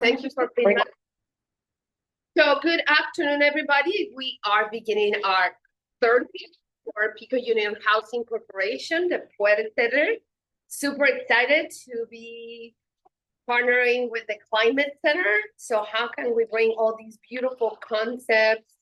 Thank you for being here. So good afternoon, everybody. We are beginning our third week for Pico Union Housing Corporation, the puede. Super excited to be partnering with the Climate Center. So how can we bring all these beautiful concepts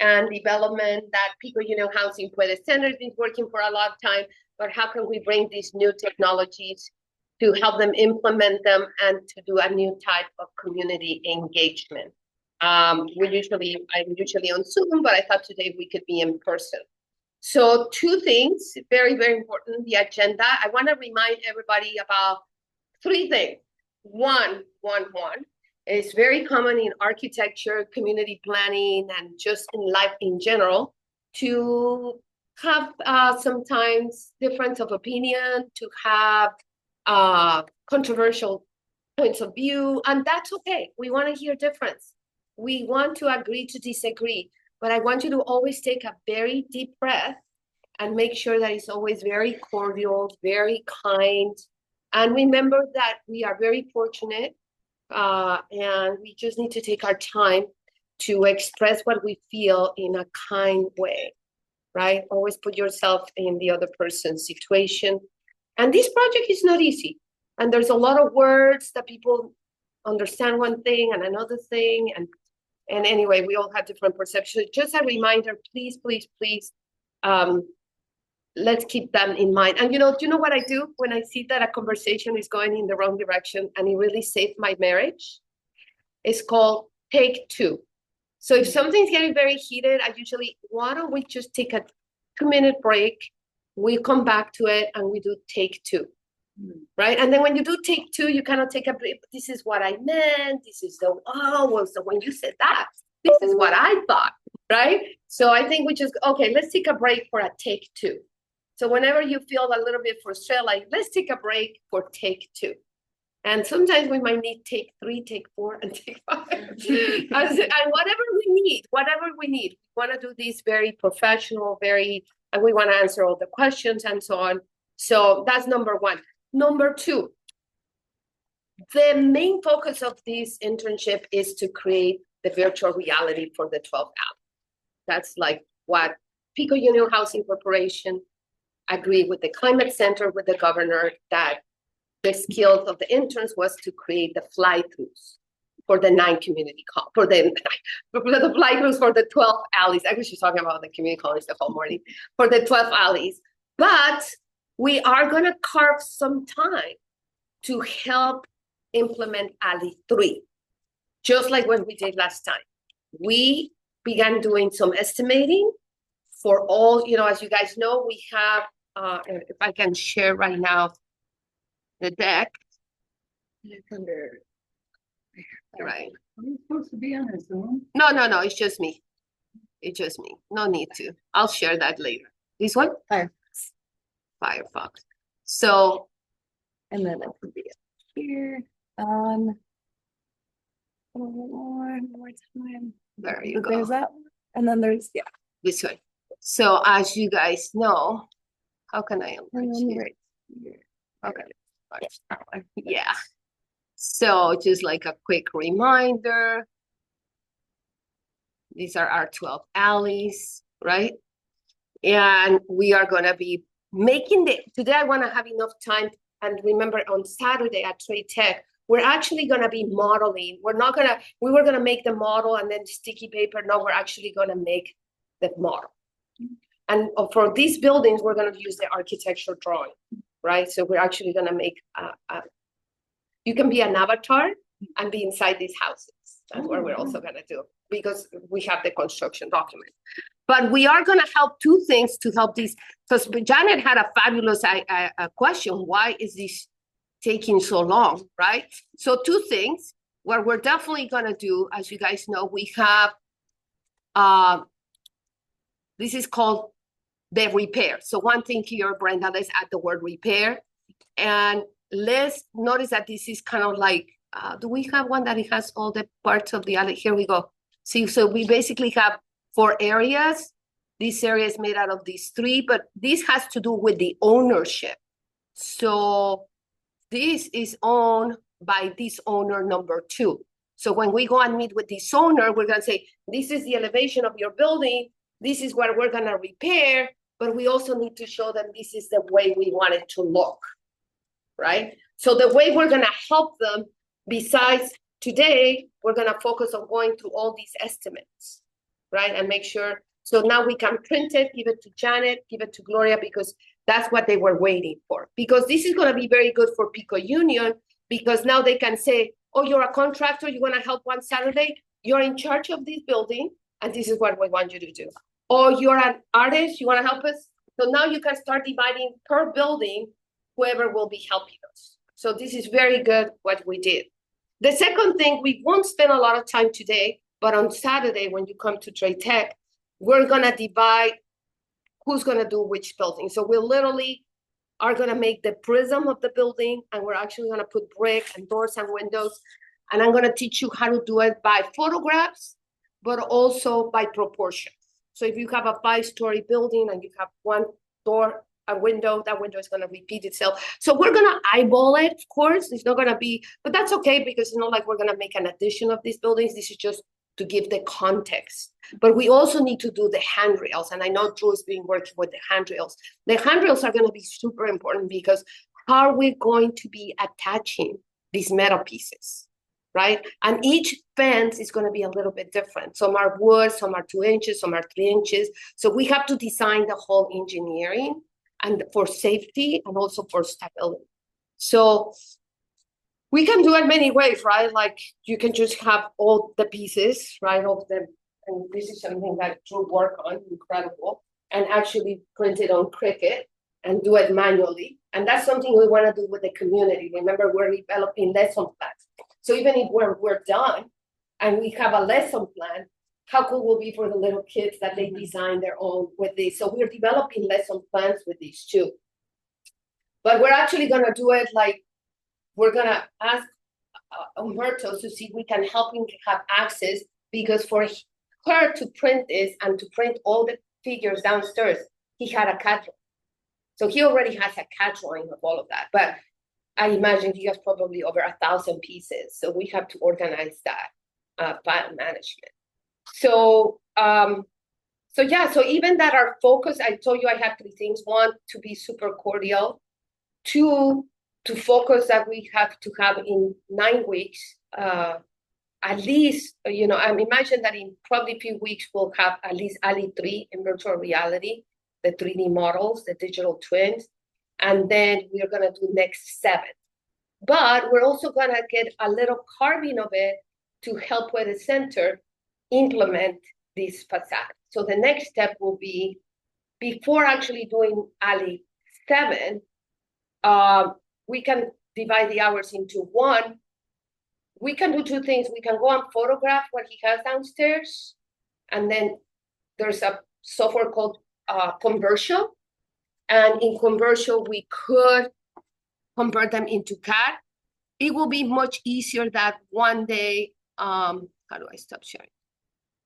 and development that Pico Union Housing Puede Center has been working for a long time, but how can we bring these new technologies to help them implement them and to do a new type of community engagement? I'm usually on Zoom, but I thought today we could be in person. So two things, very, very important, the agenda. I want to remind everybody about three things. One, it's very common in architecture, community planning, and just in life in general to have sometimes difference of opinion, to have controversial points of view, and that's okay. We want to hear difference. We want to agree to disagree, but I want you to always take a very deep breath and make sure that it's always very cordial, very kind. And remember that we are very fortunate and we just need to take our time to express what we feel in a kind way, right? Always put yourself in the other person's situation. And this project is not easy. And there's a lot of words that people understand one thing and another thing. And anyway, we all have different perceptions. Just a reminder, please, let's keep them in mind. And do you know what I do when I see that a conversation is going in the wrong direction and it really saved my marriage? It's called take two. So if something's getting very heated, I usually, why don't we just take a 2-minute break? We come back to it and we do take two, right? And then when you do take two, you kind of take a break. This is what I meant. This is so when you said that, this is what I thought, right? So I think we just, okay, let's take a break for a take two. So whenever you feel a little bit frustrated, like, let's take a break for take two. And sometimes we might need take 3, take 4, and take 5. and whatever we need. We want to do this very professional, and we want to answer all the questions and so on. So that's number one. Number two, the main focus of this internship is to create the virtual reality for the 12 hours. That's like what Pico Union Housing Corporation agreed with the Climate Center, with the governor, that the skills of the interns was to create the fly-throughs for the 9 community for the fly-throughs for the 12 alleys. I was just talking about the community colonies the whole morning for the 12 alleys. But we are going to carve some time to help implement alley 3, just like what we did last time. We began doing some estimating for all, as you guys know, we have, if I can share right now, the deck. It's under. Right. Are you supposed to be on a Zoom? No, it's just me. It's just me. No need to. I'll share that later. This one? Firefox. So. And then it could be here on. One more time. There you go. There's that one. And then there's, this way. So as you guys know, how can I enlarge here? Right here. Okay. Yeah. So just like a quick reminder, these are our 12 alleys, right? And we are going to be making today I want to have enough time. And remember, on Saturday at Trade Tech, we're actually going to be modeling. We were going to make the model and then sticky paper. No, we're actually going to make the model. And for these buildings, we're going to use the architectural drawing, right? So we're actually going to make, you can be an avatar and be inside these houses. That's what we're also going to do, because we have the construction document. But we are going to help two things to help these, because Janet had a fabulous question. Why is this taking so long, right? So two things. What we're definitely going to do, as you guys know, we have, this is called the repair. So one thing here, Brenda, let's add the word repair. And let's notice that this is kind of like, do we have one that it has all the parts of the alley? Here we go. See, so we basically have 4 areas. This area is made out of these 3, but this has to do with the ownership. So this is owned by this owner number 2. So when we go and meet with this owner, we're gonna say, this is the elevation of your building, this is what we're gonna repair, but we also need to show them this is the way we want it to look, right? So the way we're gonna help them, besides today, we're gonna focus on going through all these estimates, right? And make sure, so now we can print it, give it to Janet, give it to Gloria, because that's what they were waiting for. Because this is gonna be very good for Pico Union, because now they can say, oh, you're a contractor, you wanna help one Saturday, you're in charge of this building, and this is what we want you to do. Or you're an artist, you wanna help us? So now you can start dividing per building, whoever will be helping us. So this is very good what we did. The second thing, we won't spend a lot of time today, but on Saturday, when you come to Trade Tech, we're gonna divide who's gonna do which building. So we literally are gonna make the prism of the building, and we're actually gonna put brick and doors and windows. And I'm gonna teach you how to do it by photographs, but also by proportion. So if you have a 5-story building and you have one door, a window, that window is gonna repeat itself. So we're gonna eyeball it, of course. It's not gonna be, but that's okay, because it's not like we're gonna make an addition of these buildings. This is just to give the context. But we also need to do the handrails, and I know Drew has been working with the handrails. The handrails are gonna be super important, because how are we going to be attaching these metal pieces, right? And each fence is gonna be a little bit different. Some are wood, some are 2 inches, some are 3 inches. So we have to design the whole engineering, and for safety and also for stability. So we can do it many ways, right? Like you can just have all the pieces, right, of them. And this is something that Drew worked on, incredible, and actually print it on Cricut and do it manually. And that's something we want to do with the community. Remember, we're developing lesson plans. So even if we're done and we have a lesson plan, how cool will it be for the little kids that they design their own with this? So we're developing lesson plans with these too. But we're actually gonna do it like, we're gonna ask Humberto to see if we can help him have access, because for her to print this and to print all the figures downstairs, he had a CAD drawing. So he already has a CAD drawing of all of that. But I imagine he has probably over 1,000 pieces. So we have to organize that file management. So, so even that our focus, I told you I have 3 things. 1, to be super cordial. 2, to focus that we have to have in 9 weeks, at least, you know, I imagine that in probably a few weeks, we'll have at least Ali 3 in virtual reality, the 3D models, the digital twins, and then we're gonna do next 7. But we're also gonna get a little carving of it to help with the center implement this facade. So the next step will be, before actually doing Ali 7, we can divide the hours into 1. We can do 2 things. We can go and photograph what he has downstairs, and then there's a software called Conversion, and in Conversion we could convert them into CAD. It will be much easier that one day, how do I stop sharing?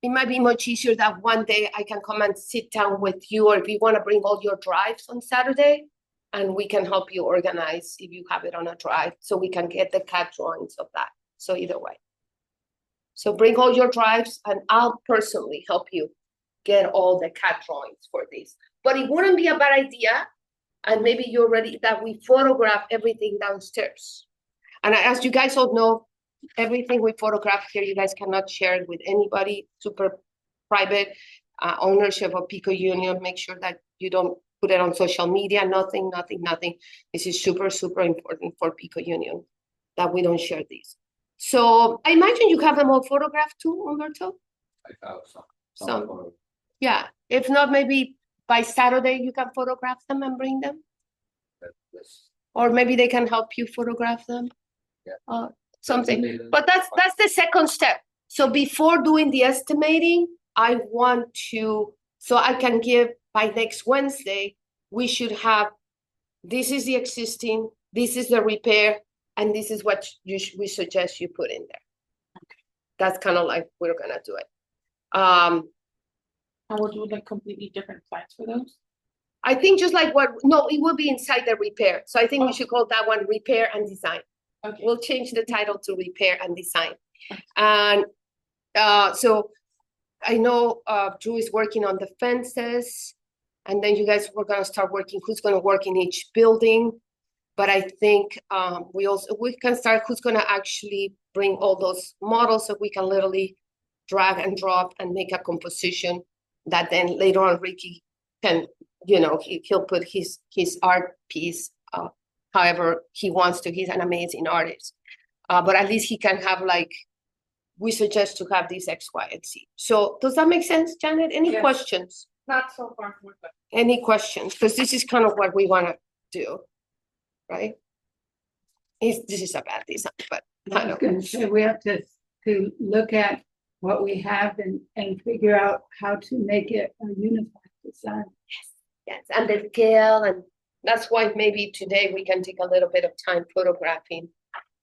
It might be much easier that one day I can come and sit down with you, or if you want to bring all your drives on Saturday, and we can help you organize if you have it on a drive, so we can get the CAD drawings of that. So either way. So bring all your drives, and I'll personally help you get all the CAD drawings for this. But it wouldn't be a bad idea, and maybe you're ready, that we photograph everything downstairs. And as you guys all know, everything we photograph here, you guys cannot share it with anybody. Super private ownership of Pico Union. Make sure that you don't put it on social media. Nothing. This is super, super important for Pico Union, that we don't share these. So I imagine you have them all photographed too, Humberto? I have some Some. Yeah. If not, maybe by Saturday you can photograph them and bring them. Yes. Or maybe they can help you photograph them. Yeah. Something. But that's the second step. So before doing the estimating, I want to, so I can give by next Wednesday, we should have, this is the existing, this is the repair, and this is what we suggest you put in there. Okay. That's kind of like we're gonna do it. And we'll do like completely different plans for those? I think just like no, it will be inside the repair. So I think we should call that one repair and design. Okay. We'll change the title to repair and design. And so I know Drew is working on the fences, and then you guys were gonna start working, who's gonna work in each building. But I think we can start who's gonna actually bring all those models so we can literally drag and drop and make a composition that then later on Ricky can, he'll put his art piece however he wants to. He's an amazing artist. But at least he can have like, we suggest to have these X, Y, and Z. So does that make sense, Janet? Any Yes. questions? Not so far from it. Any questions? Because this is kind of what we want to do, right? This is a bad design, but I I was don't. gonna say, we have to look at what we have and figure out how to make it a unified design. Yes, and the scale, and that's why maybe today we can take a little bit of time photographing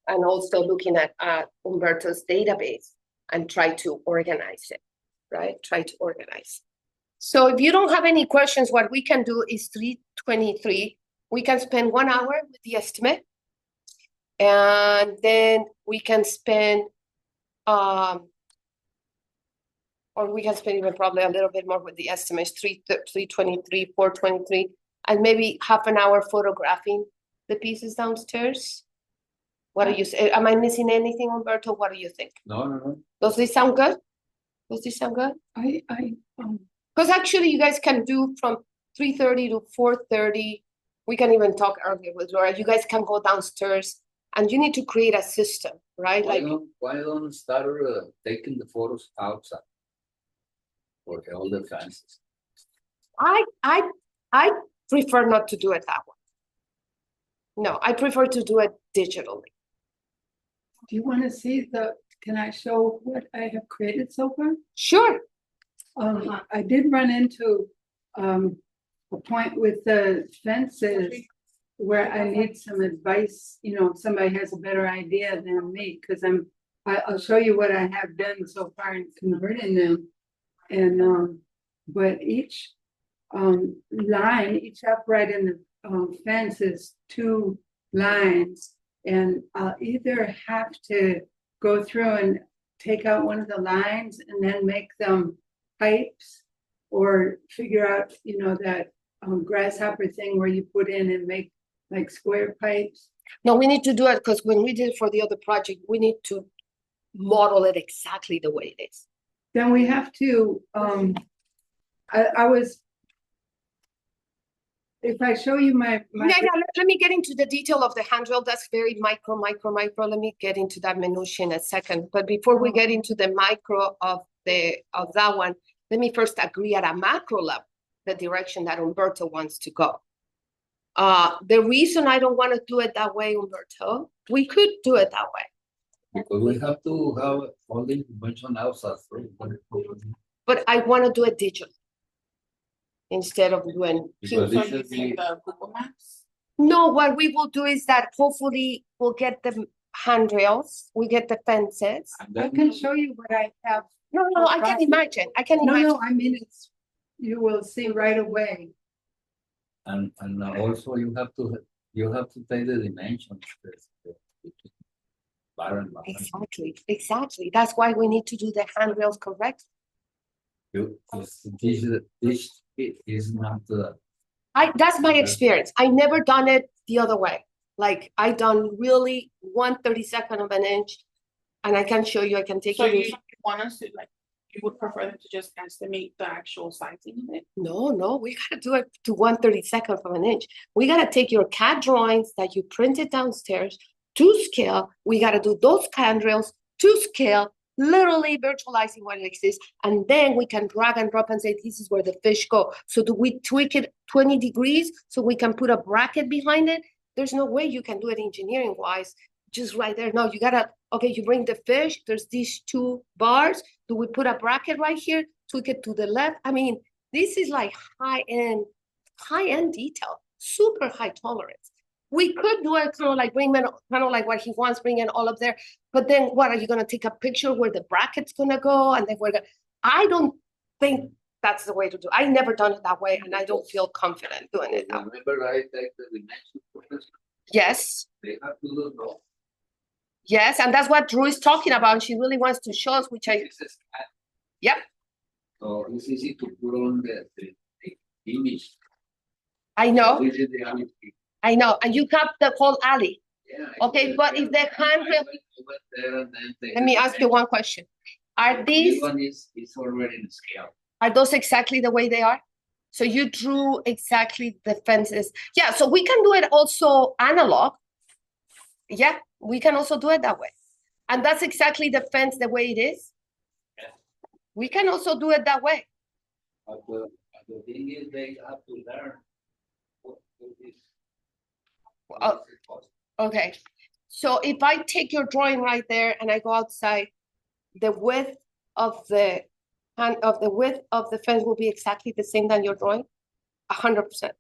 and also looking at Umberto's database and try to organize it, right? Try to organize. So if you don't have any questions, what we can do is 3:23. We can spend 1 hour with the estimate. And then we can spend, or we can spend even probably a little bit more with the estimates, 3:23, 4:23, and maybe half an hour photographing the pieces downstairs. What do you say? Am I missing anything, Umberto? What do you think? No. Does this sound good? Does this sound good? Because actually you guys can do from 3:30 to 4:30. We can even talk earlier with Laura. You guys can go downstairs and you need to create a system, right? Why don't start taking the photos outside? For all the fences. I prefer not to do it that way. No, I prefer to do it digitally. Do you want to see can I show what I have created so far? Sure. I did run into a point with the fences where I need some advice, if somebody has a better idea than me, because I'll show you what I have done so far in converting them. And but each line, each upright in the fence is 2 lines, and I'll either have to go through and take out one of the lines and then make them pipes, or figure out, that grasshopper thing where you put in and make like square pipes. No, we need to do it because when we did it for the other project, we need to model it exactly the way it is. Then we have to, if I show you my. Let me get into the detail of the handrail. That's very micro. Let me get into that minutia in a second. But before we get into the micro of that one, let me first agree at a macro level, the direction that Umberto wants to go. The reason I don't want to do it that way, Umberto, we could do it that way. Because we have to have all the information outside. But I want to do it digitally instead of doing. Because So this you is see the, the Google Maps? No, what we will do is that hopefully we'll get the handrails, we get the fences. and I then, can show you what I have. No, I can imagine. I can imagine. No, I mean, you will see right away. and also you have to take the dimensions. Bar and bar. Exactly. That's why we need to do the handrails correct. This is not That's my experience. I never done it the other way. Like I done really 1/32 of an inch, and I can show you. I can take So you. you want us to you would prefer them to just estimate the actual sizing of it? No, we gotta do it to 1/32 of an inch. We gotta take your CAD drawings that you printed downstairs to scale. We gotta do those handrails to scale, literally virtualizing what exists, and then we can drag and drop and say this is where the fish go. So do we tweak it 20 degrees so we can put a bracket behind it? There's no way you can do it engineering wise, just right there. No, you gotta, okay, you bring the fish, there's these 2 bars. Do we put a bracket right here, tweak it to the left? I mean, this is like high-end detail, super high tolerance. We could do it kind of like kind of like what he wants, bring it all up there. But then what, are you gonna take a picture where the bracket's gonna go? And then I don't think that's the way to do it. I never done it that way, and I don't feel confident doing it that way. Remember, I take the dimensions. Yes, They have to look. Yes, and that's what Drew is talking about. She really wants to show us, which I, This is cat. Yep. So it's easy to put on the image. I know, This is the image. I know, and you have the whole alley. Yeah. Okay, but if the handrail, I went there and then they- let me ask you one question. Are This these, one is already in scale. are those exactly the way they are? So you drew exactly the fences. Yeah, so we can do it also analog. Yeah, we can also do it that way. And that's exactly the fence the way it is. Yeah. We can also do it that way. But the thing is, they have to learn what is. Oh. Okay, so if I take your drawing right there and I go outside, the width of the width of the fence will be exactly the same than your drawing? 100%.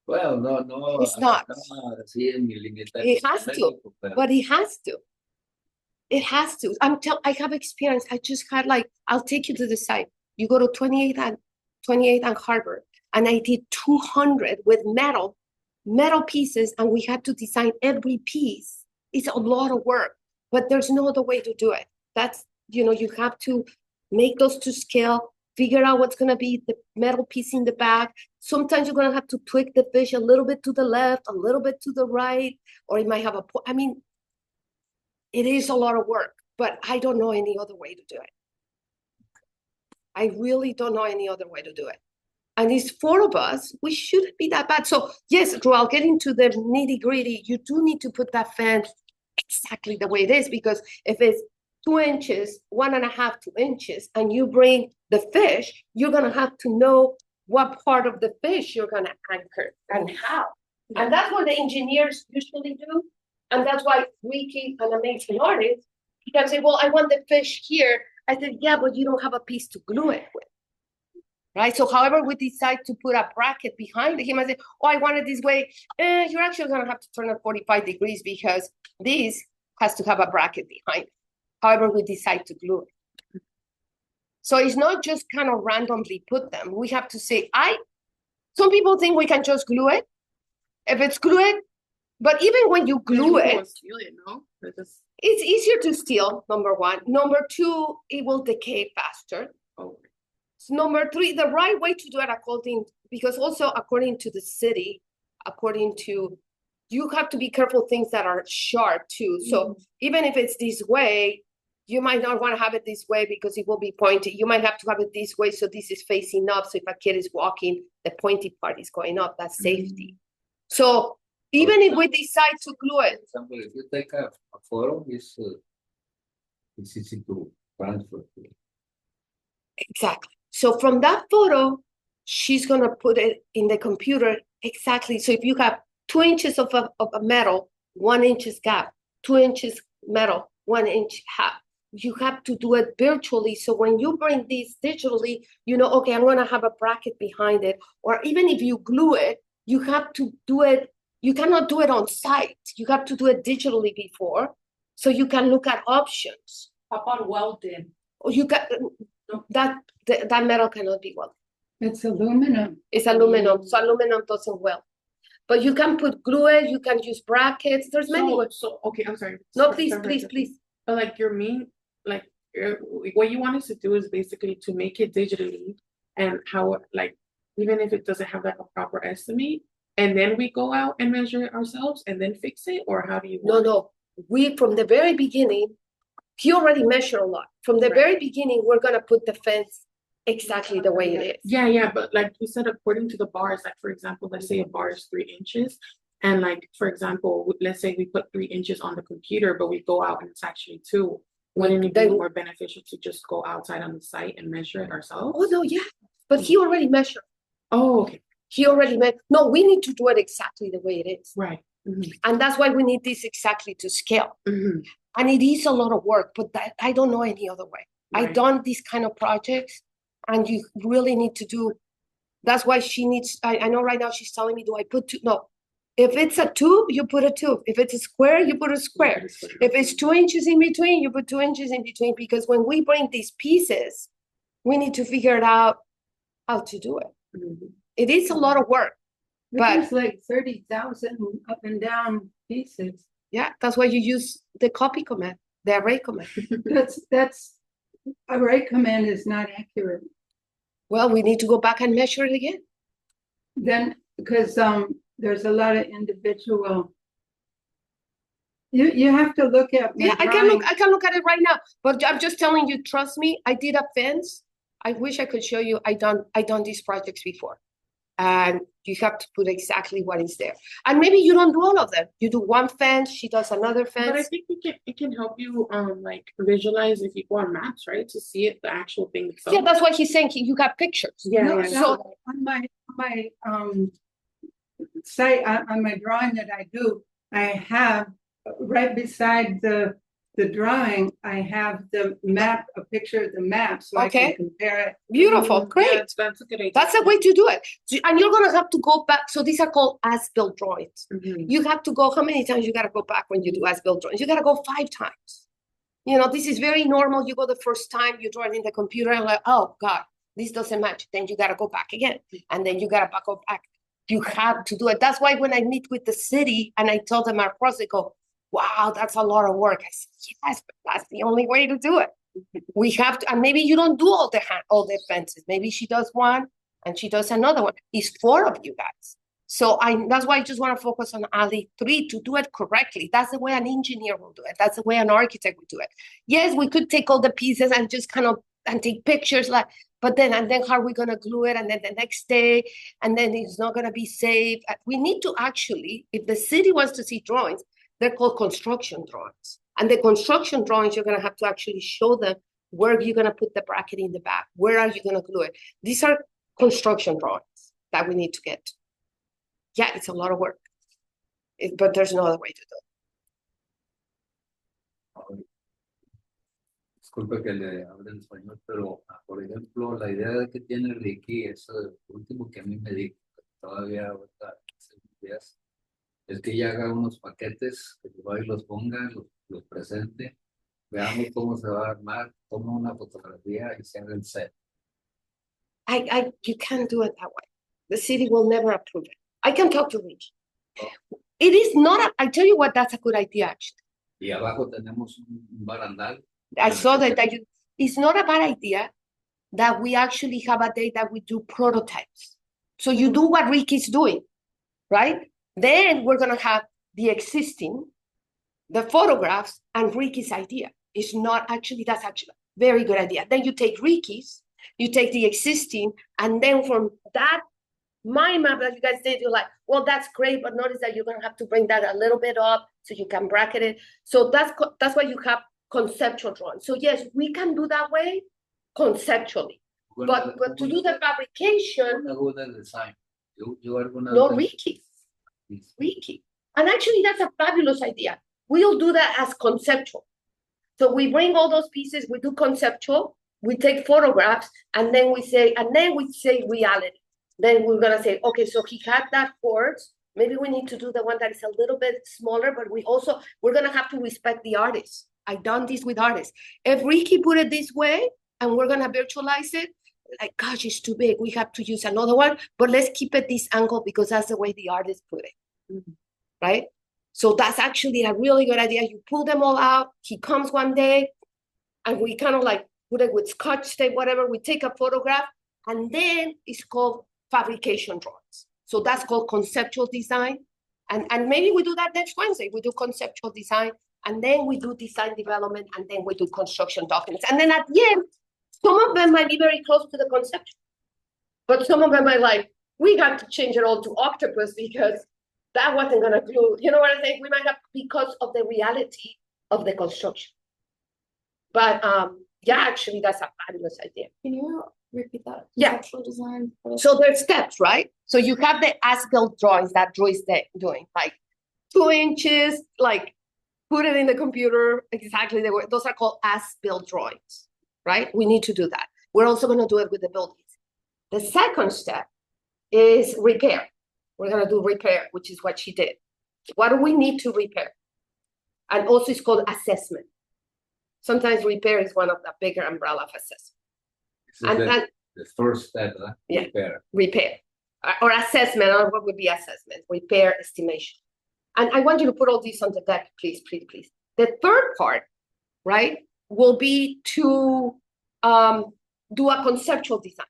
Well, no. It's not. No, 100 milímetros. It has to, but it has to. It has to. I have experience. I just had I'll take you to the site. You go to 28 and Harbor, and I did 200 with metal pieces, and we had to design every piece. It's a lot of work, but there's no other way to do it. That's, you have to make those to scale, figure out what's gonna be the metal piece in the back. Sometimes you're gonna have to tweak the fish a little bit to the left, a little bit to the right, or it might have I mean, it is a lot of work, but I don't know any other way to do it. I really don't know any other way to do it. And it's 4 of us, we shouldn't be that bad. So yes, Drew, I'll get into the nitty gritty. You do need to put that fence exactly the way it is, because if it's 2 inches, 1.5, 2 inches, and you bring the fish, you're gonna have to know what part of the fish you're gonna anchor and how. And that's what the engineers usually do. And that's why Ricky, an amazing artist, he can say, well, I want the fish here. I said, yeah, but you don't have a piece to glue it with. Right? So however we decide to put a bracket behind it, he might say, oh, I want it this way. You're actually gonna have to turn it 45 degrees because this has to have a bracket behind it. However we decide to glue it. So it's not just kind of randomly put them. We have to say, some people think we can just glue it. If it's glued, but even when you glue it, it's easier to steal, number 1. Number 2, it will decay faster. Oh. So number 3, the right way to do it because also according to the city, you have to be careful things that are sharp too. So even if it's this way, you might not want to have it this way because it will be pointy. You might have to have it this way so this is facing up. So if a kid is walking, the pointy part is going up. That's safety. So even if we decide to glue it. For example, if you take a photo, it's easy to transfer. Exactly. So from that photo, she's gonna put it in the computer exactly. So if you have 2 inches of a metal, 1 inch gap, 2 inches metal, 1 inch gap, you have to do it virtually. So when you bring this digitally, okay, I'm gonna have a bracket behind it. Or even if you glue it, you have to do it. You cannot do it on site. You have to do it digitally before, so you can look at options. How about welded? Or you got that metal cannot be welded. It's aluminum. It's aluminum, so aluminum doesn't weld. But you can put glue it. You can use brackets. There's many ways. So okay, I'm sorry. No, please. But what you want us to do is basically to make it digitally, and how even if it doesn't have a proper estimate, and then we go out and measure it ourselves and then fix it, or how do you? No. We from the very beginning, he already measured a lot. From the very beginning, we're gonna put the fence exactly the way it is. Yeah, but like you said, according to the bars, for example, let's say a bar is 3 inches, and for example, let's say we put 3 inches on the computer, but we go out and it's actually 2. Wouldn't it be more beneficial to just go outside on the site and measure it ourselves? Oh no, yeah, but he already measured. Oh, okay. He already meant. No, we need to do it exactly the way it is. Right. And that's why we need this exactly to scale. And it is a lot of work, but I don't know any other way. Right. I've done these kind of projects, and you really need to do. That's why she needs. I know right now she's telling me, do I put 2? No. If it's a tube, you put a tube. If it's a square, you put a square. If it's 2 inches in between, you put 2 inches in between. Because when we bring these pieces, we need to figure it out how to do it. It is a lot of work. But there's 30,000 up and down pieces. Yeah, that's why you use the copy command, the array command. That's, array command is not accurate. Well, we need to go back and measure it again. Then, because, there's a lot of individual. You have to look at my Yeah, I drawing. can look at it right now, but I'm just telling you, trust me, I did a fence. I wish I could show you, I done these projects before. And you have to put exactly what is there. And maybe you don't do all of them. You do one fence, she does another But I fence. think it can help you like visualize if you go on maps, right? To see it, the actual thing itself. Yeah, that's what he's saying, you got pictures. Yeah, No, yeah. So on my site, on my drawing that I do, I have right beside the drawing, I have the map, a picture of the map, so I Okay. can compare it. beautiful, Yeah, great. that's a good idea. That's a way to do it. And you're gonna have to go back. So these are called as-built drawings. Mhm. You have to go, how many times you gotta go back when you do as-built drawings? You gotta go 5 times. You know, this is very normal. You go the first time, you draw it in the computer and like, oh God, this doesn't match. Then you gotta go back again. And then you gotta go back. You have to do it. That's why when I meet with the city and I tell them our process, they go, wow, that's a lot of work. I said, yes, but that's the only way to do it. We have to, and maybe you don't do all the fences. Maybe she does one and she does another one. It's 4 of you guys. So that's why I just want to focus on only 3 to do it correctly. That's the way an engineer will do it. That's the way an architect would do it. Yes, we could take all the pieces and just kind of and take pictures like, but then how are we gonna glue it? And then the next day, and then it's not gonna be safe. We need to actually, if the city wants to see drawings, they're called construction drawings. And the construction drawings, you're gonna have to actually show them where you're gonna put the bracket in the back. Where are you gonna glue it? These are construction drawings that we need to get to. Yeah, it's a lot of work, but there's no other way to do it. Disculpe que le hable en español, pero por ejemplo, la idea que tiene Ricky, eso último que a mí me dijo, todavía ahorita hace unos días, es que ella haga unos paquetes, que vaya y los ponga, los presente, veamos cómo se va a armar, toma una fotografía y se haga el set. You can't do it that way. The city will never approve it. I can talk to Rich. It is not, I tell you what, that's a good idea, actually. Y abajo tenemos un barandal. I saw that it's not a bad idea that we actually have a day that we do prototypes. So you do what Ricky's doing, right? Then we're gonna have the existing, the photographs, and Ricky's idea. It's not actually, that's actually a very good idea. Then you take Ricky's, you take the existing, and then from that, my map that you guys did, you're like, well, that's great, but notice that you're gonna have to bring that a little bit up so you can bracket it. So that's why you have conceptual drawing. So yes, we can do that way conceptually, but to do the fabrication, Design. no, Ricky. And actually, that's a fabulous idea. We'll do that as conceptual. So we bring all those pieces, we do conceptual, we take photographs, and then we say reality. Then we're gonna say, okay, so he had that quartz. Maybe we need to do the one that is a little bit smaller, but we're gonna have to respect the artist. I've done this with artists. If Ricky put it this way and we're gonna virtualize it, like, gosh, it's too big. We have to use another one, but let's keep it this angle because that's the way the artist put it, right? So that's actually a really good idea. You pull them all out. He comes one day and we kind of like put it with Scotch tape, whatever. We take a photograph and then it's called fabrication drawings. So that's called conceptual design. And maybe we do that next Wednesday. We do conceptual design and then we do design development and then we do construction documents. And then at the end, some of them might be very close to the conceptual, but some of them are like, we got to change it all to octopus because that wasn't gonna glue. You know what I think? We might have because of the reality of the construction. But yeah, actually, that's a fabulous idea. Can you repeat that? Yeah. Conceptual design. So there's steps, right? So you have the as-built drawings that Drew is doing, like 2 inches, like put it in the computer exactly the way. Those are called as-built drawings, right? We need to do that. We're also going to do it with the buildings. The second step is repair. We're going to do repair, which is what she did. What do we need to repair? And also it's called assessment. Sometimes repair is one of the bigger umbrella of assessment. And the first step, yeah, repair. Repair. Or assessment, or what would be assessment? Repair estimation. And I want you to put all these on the deck, please, please, please. The third part, right, will be to do a conceptual design.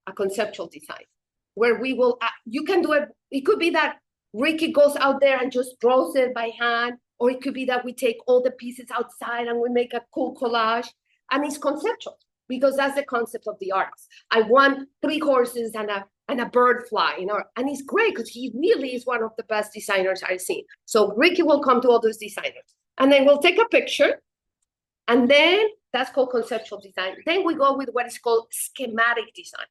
A conceptual design where we will, you can do it. It could be that Ricky goes out there and just draws it by hand, or it could be that we take all the pieces outside and we make a cool collage. And it's conceptual because that's the concept of the artist. I want 3 horses and a bird flying, and it's great because he really is one of the best designers I've seen. So Ricky will come to all those designers, and then we'll take a picture, and then that's called conceptual design. Then we go with what is called schematic design.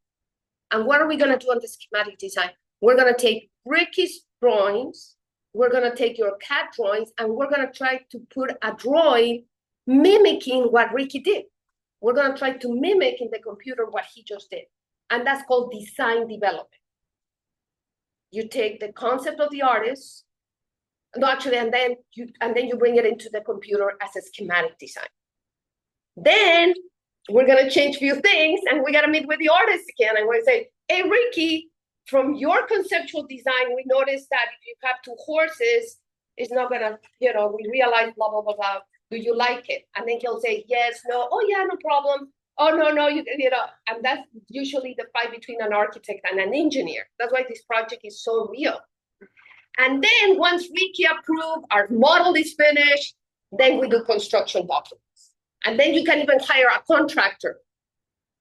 And what are we going to do on the schematic design? We're going to take Ricky's drawings, we're going to take your cat drawings, and we're going to try to put a drawing mimicking what Ricky did. We're going to try to mimic in the computer what he just did. And that's called design development. You take the concept of the artist, no, actually, and then you bring it into the computer as a schematic design. Then we're going to change a few things, and we got to meet with the artist again. And we're going to say, hey, Ricky, from your conceptual design, we noticed that if you have 2 horses, it's not going to, we realize blah, blah, blah, blah. Do you like it? And then he'll say, yes, no, oh, yeah, no problem. Oh, no, and that's usually the fight between an architect and an engineer. That's why this project is so real. And then once Ricky approved, our model is finished, then we do construction documents. And then you can even hire a contractor.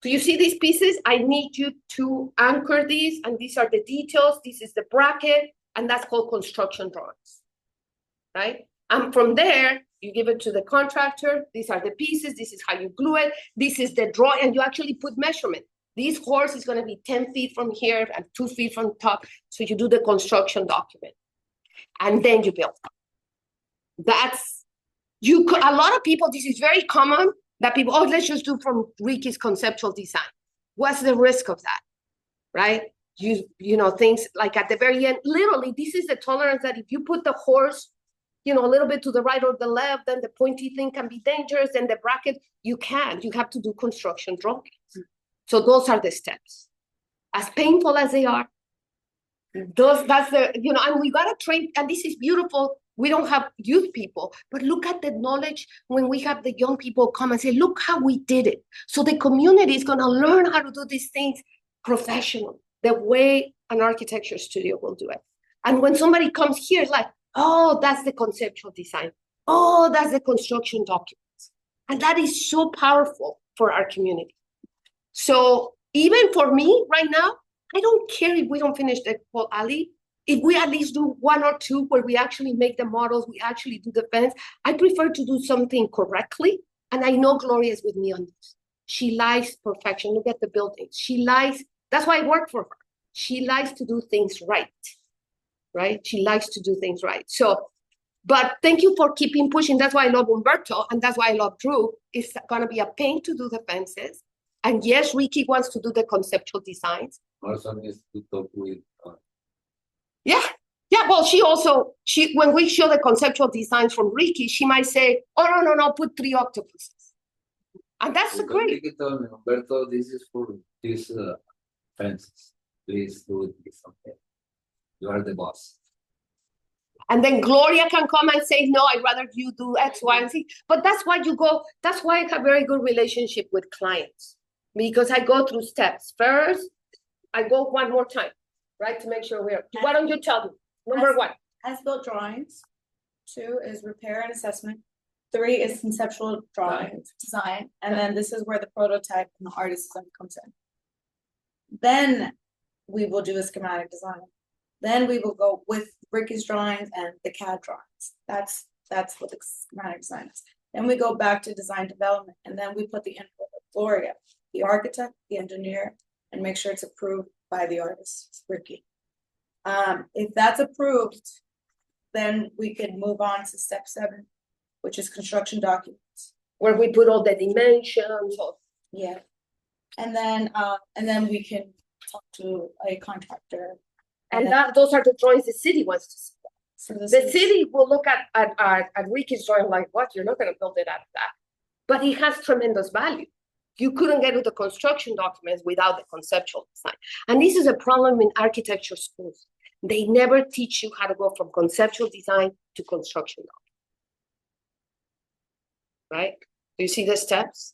Do you see these pieces? I need you to anchor these, and these are the details. This is the bracket, and that's called construction drawings, right? And from there, you give it to the contractor. These are the pieces. This is how you glue it. This is the drawing, and you actually put measurement. This horse is going to be 10 feet from here and 2 feet from the top. So you do the construction document, and then you build. A lot of people, this is very common, that people, let's just do from Ricky's conceptual design. What's the risk of that, right? Things like at the very end, literally, this is the tolerance that if you put the horse, a little bit to the right or the left, then the pointy thing can be dangerous, and the bracket, you have to do construction drawings. So those are the steps. As painful as they are, and we got to train, and this is beautiful. We don't have youth people, but look at the knowledge when we have the young people come and say, look how we did it. So the community is going to learn how to do these things professionally, the way an architecture studio will do it. And when somebody comes here, it's like, oh, that's the conceptual design. Oh, that's the construction documents. And that is so powerful for our community. So even for me right now, I don't care if we don't finish the whole alley. If we at least do 1 or 2 where we actually make the models, we actually do the fence, I prefer to do something correctly. And I know Gloria is with me on this. She likes perfection. Look at the buildings. That's why I work for her. She likes to do things right? She likes to do things right. So, but thank you for keeping pushing. That's why I love Umberto, and that's why I love Drew. It's going to be a pain to do the fences. And yes, Ricky wants to do the conceptual designs. Also needs to talk with Yeah. Well, when we show the conceptual designs from Ricky, she might say, oh, no, put 3 octopuses. And that's great. Humberto, this is for these fences. Please do it with something. You are the boss. And then Gloria can come and say, no, I'd rather you do X, Y, and Z. But that's why I have a very good relationship with clients, because I go through steps. First, I go one more time, right, to make sure why don't you tell me? Number 1. As-built drawings. 2 is repair and assessment. 3 is conceptual drawings, design. And then this is where the prototype and the artist comes in. Then we will do a schematic design. Then we will go with Ricky's drawings and the CAD drawings. That's what the schematic design is. Then we go back to design development, and then we put the input of Gloria, the architect, the engineer, and make sure it's approved by the artist, Ricky. If that's approved, then we can move on to step 7, which is construction documents, where we put all the dimensions. Yeah. And then we can talk to a contractor. And those are the drawings the city wants to see. So the city will look at Ricky's drawing like, what? You're not going to build it out of that. But it has tremendous value. You couldn't get to the construction documents without the conceptual design. And this is a problem in architecture schools. They never teach you how to go from conceptual design to construction. Right? Do you see the steps?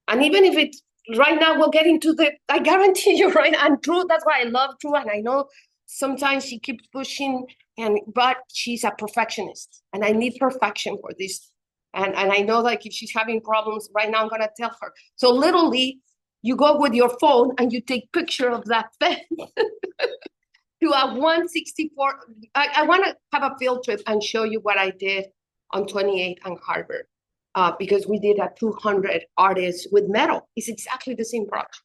And even if it's right now, we'll get into I guarantee you, right? And Drew, that's why I love Drew. And I know sometimes she keeps pushing, but she's a perfectionist. And I need perfection for this. And I know, like, if she's having problems right now, I'm going to tell her. So literally, you go with your phone and you take picture of that fence to a 164. I want to have a field trip and show you what I did on 28 and Harvard. Because we did a 200 artists with metal. It's exactly the same project.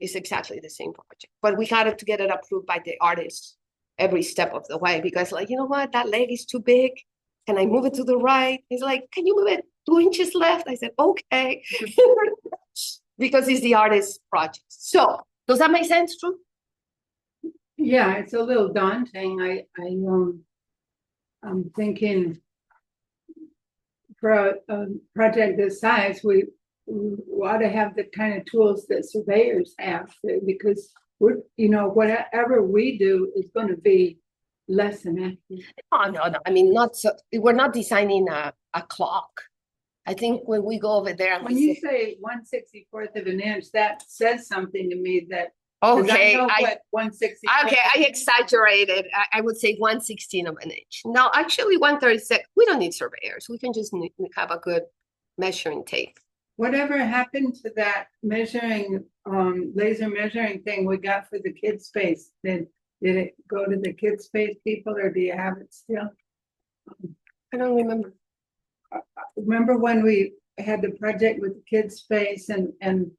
It's exactly the same project. But we had to get it approved by the artists every step of the way because, like, you know what? That leg is too big. Can I move it to the right? He's like, can you move it 2 inches left? I said, okay. Because it's the artist's project. So does that make sense, Drew? Yeah, it's a little daunting. I'm thinking for a project this size, we ought to have the kind of tools that surveyors have, because whatever we do is going to be less than accurate. Oh, no. I mean, not so. We're not designing a clock. I think when we go over there and When you say 1/64th of an inch, that says something to me that. okay, what 1/64. Okay, I exaggerated. I would say 1/16 of an inch. No, actually 1/36. We don't need surveyors. We can just have a good measuring tape. Whatever happened to that measuring, laser measuring thing we got for the kids' space? Did it go to the kids' space people, or do you have it still? I don't remember. Remember when we had the project with the kids' space and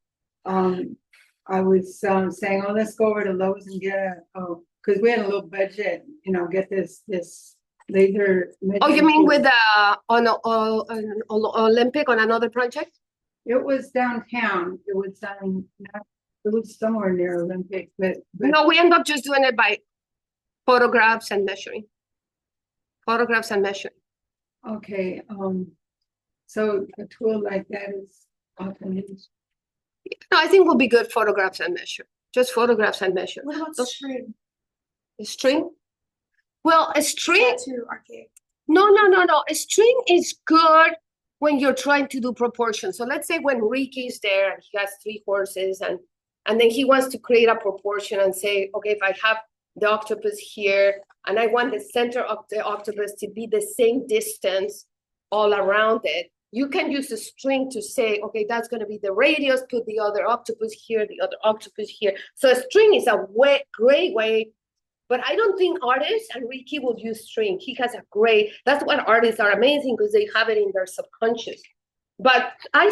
I was saying, oh, let's go over to Lowe's and get because we had a little budget, get this laser. Oh, you mean with on Olympic on another project? It was downtown. It was somewhere near Olympic, but No, we end up just doing it by photographs and measuring. Photographs and measuring. Okay, so a tool like that is often used. No, I think will be good photographs and measure. Just photographs and measure. What about string? A string? Well, a string. Too archaic. No. A string is good when you're trying to do proportions. So let's say when Ricky is there and he has 3 horses and then he wants to create a proportion and say, okay, if I have the octopus here and I want the center of the octopus to be the same distance all around it, you can use a string to say, okay, that's going to be the radius, put the other octopus here, the other octopus here. So a string is a great way, but I don't think artists, and Ricky will use string. He has a that's what artists are amazing because they have it in their subconscious. But I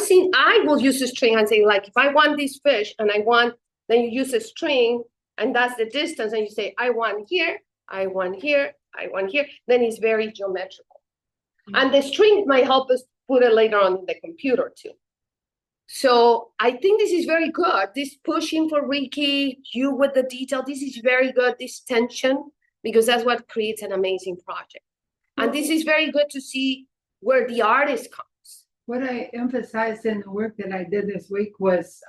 will use a string and say, like, if I want this fish and then you use a string and that's the distance and you say, I want here, I want here, I want here, then it's very geometrical. And the string might help us put it later on in the computer too. So I think this is very good. This pushing for Ricky, you with the detail, this is very good, this tension, because that's what creates an amazing project. And this is very good to see where the artist comes. What I emphasized in the work that I did this week was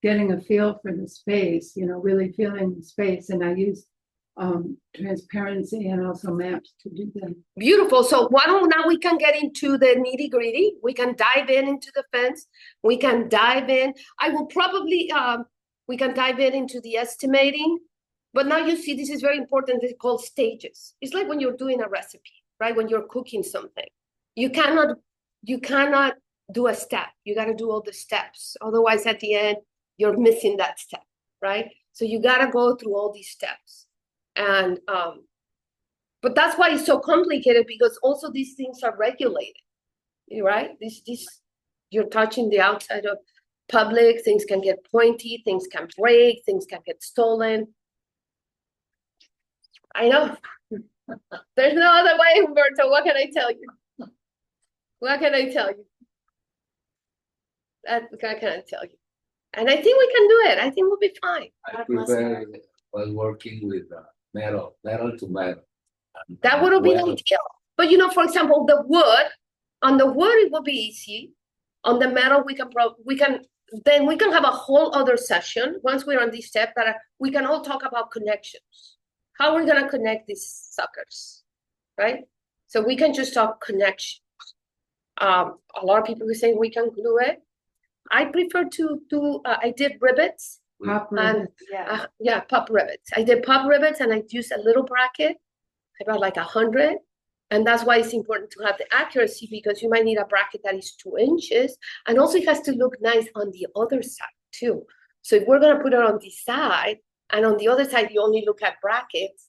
getting a feel for the space, really feeling the space. And I used transparency and also maps to do that. Beautiful. So now we can get into the nitty gritty. We can dive into the fence. We can dive in. I will probably, we can dive into the estimating. But now you see, this is very important. It's called stages. It's like when you're doing a recipe, right? When you're cooking something, you cannot do a step. You got to do all the steps. Otherwise, at the end, you're missing that step, right? So you got to go through all these steps. And but that's why it's so complicated, because also these things are regulated, right? This you're touching the outside of public, things can get pointy, things can break, things can get stolen. I know. There's no other way, Humberto. What can I tell you? What can I tell you? What can I tell you? And I think we can do it. I think we'll be fine. I prefer while working with metal to metal. That would have been ideal. But for example, on the wood, it will be easy. On the metal, then we can have a whole other session, once we're on this step, that we can all talk about connections. How we're gonna connect these suckers, right? So we can just talk connections. A lot of people who say we can glue it. I prefer to do, I did rivets. Pop And ribbons. yeah, pop rivets. I did pop rivets and I used a little bracket, about like 100. And that's why it's important to have the accuracy, because you might need a bracket that is 2 inches. And also it has to look nice on the other side too. So if we're gonna put it on this side, and on the other side, you only look at brackets,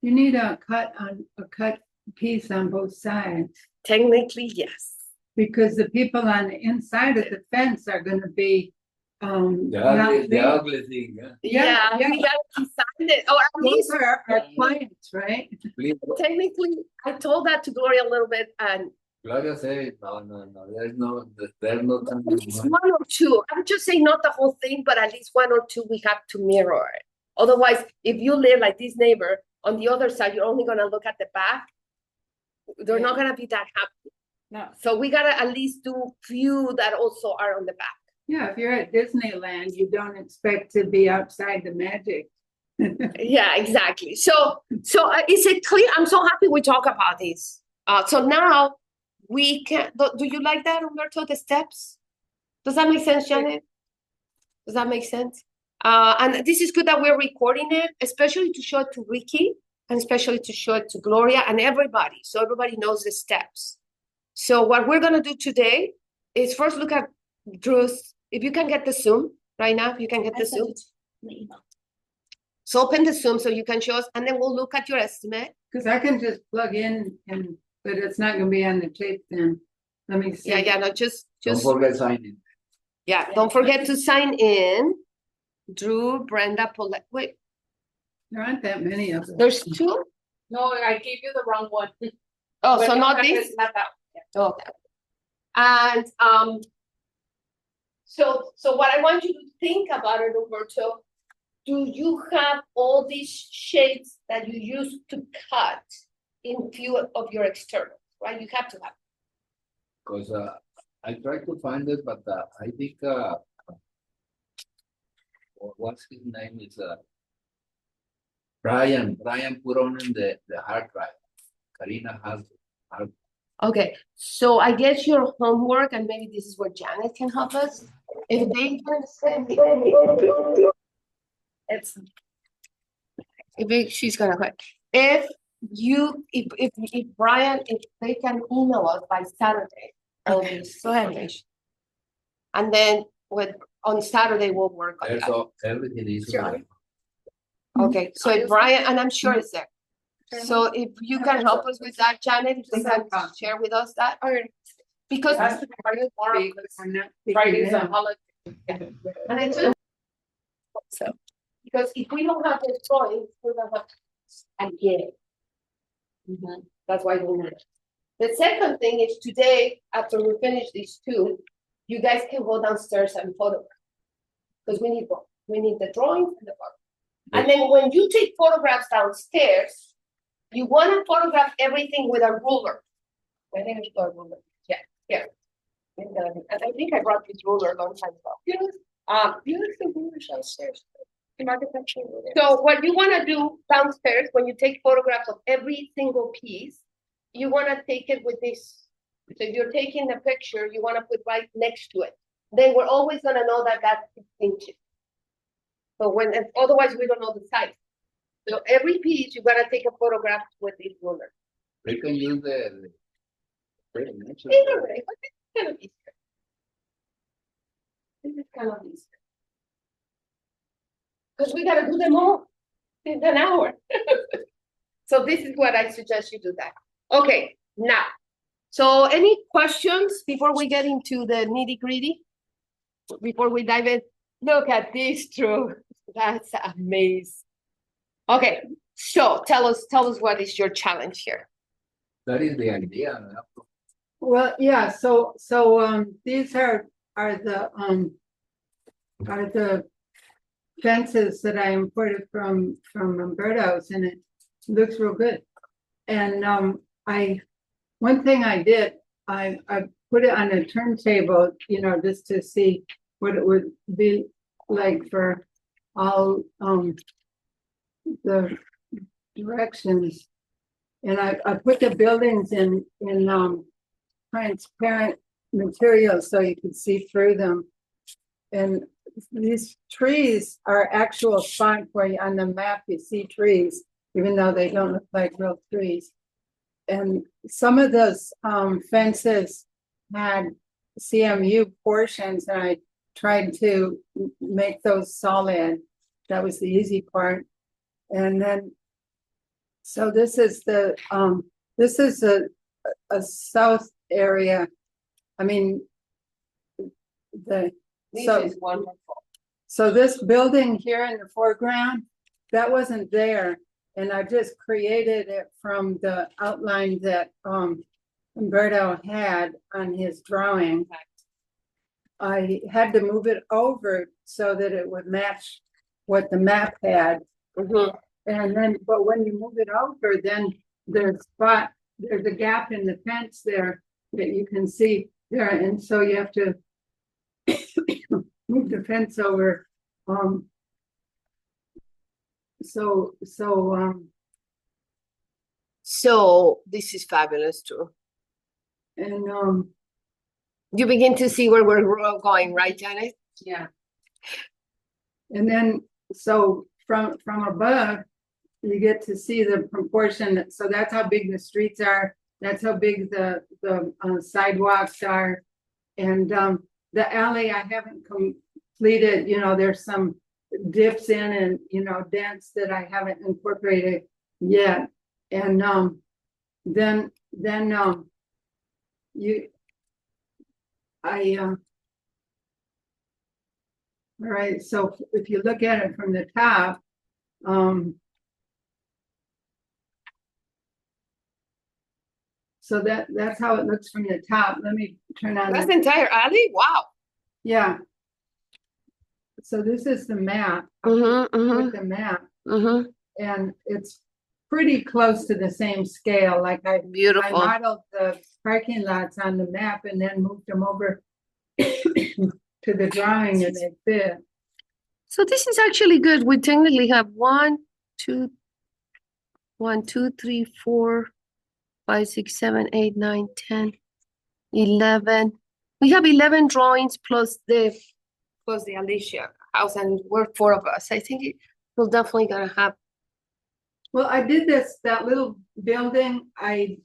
You need a cut piece on both sides, technically, yes. because the people on the inside of the fence are gonna be, The ugly thing, yeah. Yeah, yeah. we gotta design it, or at Those least are our clients, right? Please, technically, I told that to Gloria a little bit, and Gloria said, no, there's no time. at least 1 or 2. I would just say not the whole thing, but at least 1 or 2 we have to mirror it. Otherwise, if you live like this neighbor on the other side, you're only gonna look at the back. They're not gonna be that happy. No. So we gotta at least do few that also are on the back. Yeah, if you're at Disneyland, you don't expect to be outside the magic. Yeah, exactly. So is it clear? I'm so happy we talk about this. So now we can, do you like that, Umberto, the steps? Does that make sense, Janet? Does that make sense? And this is good that we're recording it, especially to show it to Ricky, and especially to show it to Gloria and everybody, so everybody knows the steps. So what we're gonna do today is first look at Drew's, if you can get the Zoom right now, if you can get I the sent Zoom. it to the email. So open the Zoom so you can show us, and then we'll look at your estimate. Cause I can just plug in but it's not gonna be on the tape then. Let me see. Yeah, no, just, Don't forget signing. yeah, don't forget to sign in. Drew, Brenda, Paulette, wait, There aren't that many of them. there's 2? No, I gave you the wrong one. Oh, so not this? Not that one. Okay. And, so what I want you to think about it, Roberto, do you have all these shapes that you used to cut in few of your externals, right? You have to have. Because I tried to find it, but I think what's his name is Brian put on in the hard drive. Karina has hard. Okay, so I guess your homework, and maybe this is where Janet can help us. If they can send she's gonna quit. If Brian, if they can email us by Saturday, all this information. And then on Saturday, we'll work on There's that. everything is. Sure. Okay, so if Brian, and I'm sure it's there. So if you can help us with that, Janet, if you can share with us that. Because. I'm not Friday's a picking holiday. And it's so, because if we don't have this drawing, we don't have and get it. That's why we need it. The second thing is today, after we finish these 2, you guys can go downstairs and photograph. Because we need both. We need the drawings and the photo. And then when you take photographs downstairs, you want to photograph everything with a ruler. I think it's a ruler. Yeah, here. And I think I brought this ruler a long time ago. You use the rulers downstairs. So what you want to do downstairs when you take photographs of every single piece, you want to take it with this. So if you're taking a picture, you want to put right next to it. Then we're always going to know that that's 6 inches. So otherwise we don't know the size. So every piece you gotta take a photograph with this ruler. They can use the Either way, but it's kind of easier. This is kind of easier. Because we gotta do them all in an hour. So this is what I suggest you do that. Okay, now. So any questions before we get into the nitty-gritty? Before we dive in? Look at this, Drew. That's amazing. Okay, so tell us what is your challenge here? That is the idea. Well, yeah, so these are the fences that I imported from Umberto's, and it looks real good. And one thing I did, I put it on a turntable, you know, just to see what it would be like for all, the directions. And I put the buildings in, transparent materials so you could see through them. And these trees are actual spot where you, on the map, you see trees, even though they don't look like real trees. And some of those fences had CMU portions, and I tried to make those solid. That was the easy part. And then, so this is the this is a south area. I mean, the This so is wonderful. so this building here in the foreground, that wasn't there. And I just created it from the outline that Umberto had on his drawing. I had to move it over so that it would match what the map had. Mhm. And then, but when you move it over, then there's a gap in the fence there that you can see there. And so you have to move the fence over. So this is fabulous too. and You begin to see where we're going, right, Janet? Yeah. and then, so from above, you get to see the proportion. So that's how big the streets are. That's how big the sidewalks are. And the alley, I haven't completed, you know, there's some dips in and, you know, dents that I haven't incorporated yet. And then all right, so if you look at it from the top, so that's how it looks from the top. Let me turn on. That's the entire alley? Wow. Yeah. So this is the map. Mm-hmm, With the map, mm-hmm. and it's pretty close to the same scale. Like I Beautiful. modeled the parking lots on the map and then moved them over to the drawing and they fit. So this is actually good. We technically have 1, 2, 3, 4, 5, 6, 7, 8, 9, 10, 11. We have 11 drawings plus the Alicia house, and we're 4 of us. I think we're definitely gonna have. Well, I did that little building. I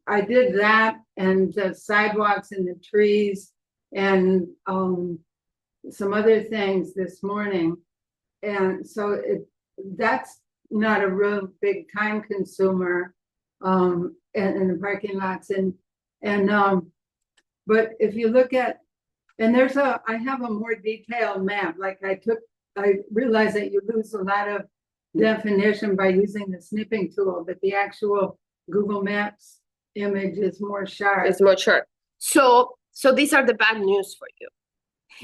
did that and the sidewalks and the trees and some other things this morning. And so that's not a real big time consumer in the parking lots and but if you look at, and I have a more detailed map. Like I realized that you lose a lot of definition by using the snipping tool, but the actual Google Maps image is more sharp. It's more sharp. So these are the bad news for you.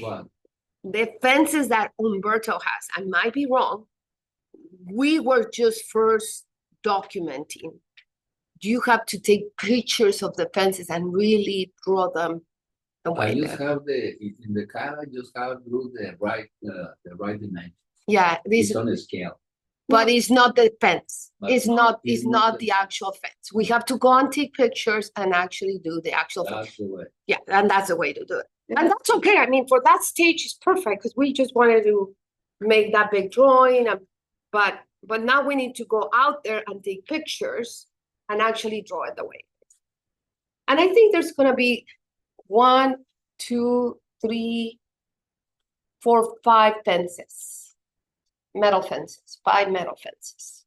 What? The fences that Umberto has, I might be wrong. We were just first documenting. You have to take pictures of the fences and really draw them I away. just have in the car, I just have drew the right dimension. Yeah, It's on a scale. but it's not the fence. But It's not it's not the the- actual fence. We have to go and take pictures and actually do the actual fence. That's the way. Yeah, and that's the way to do it. And that's okay. I mean, for that stage is perfect because we just wanted to make that big drawing. But now we need to go out there and take pictures and actually draw it the way it is. And I think there's gonna be 1, 2, 3, 4, 5 fences, metal fences, 5 metal fences.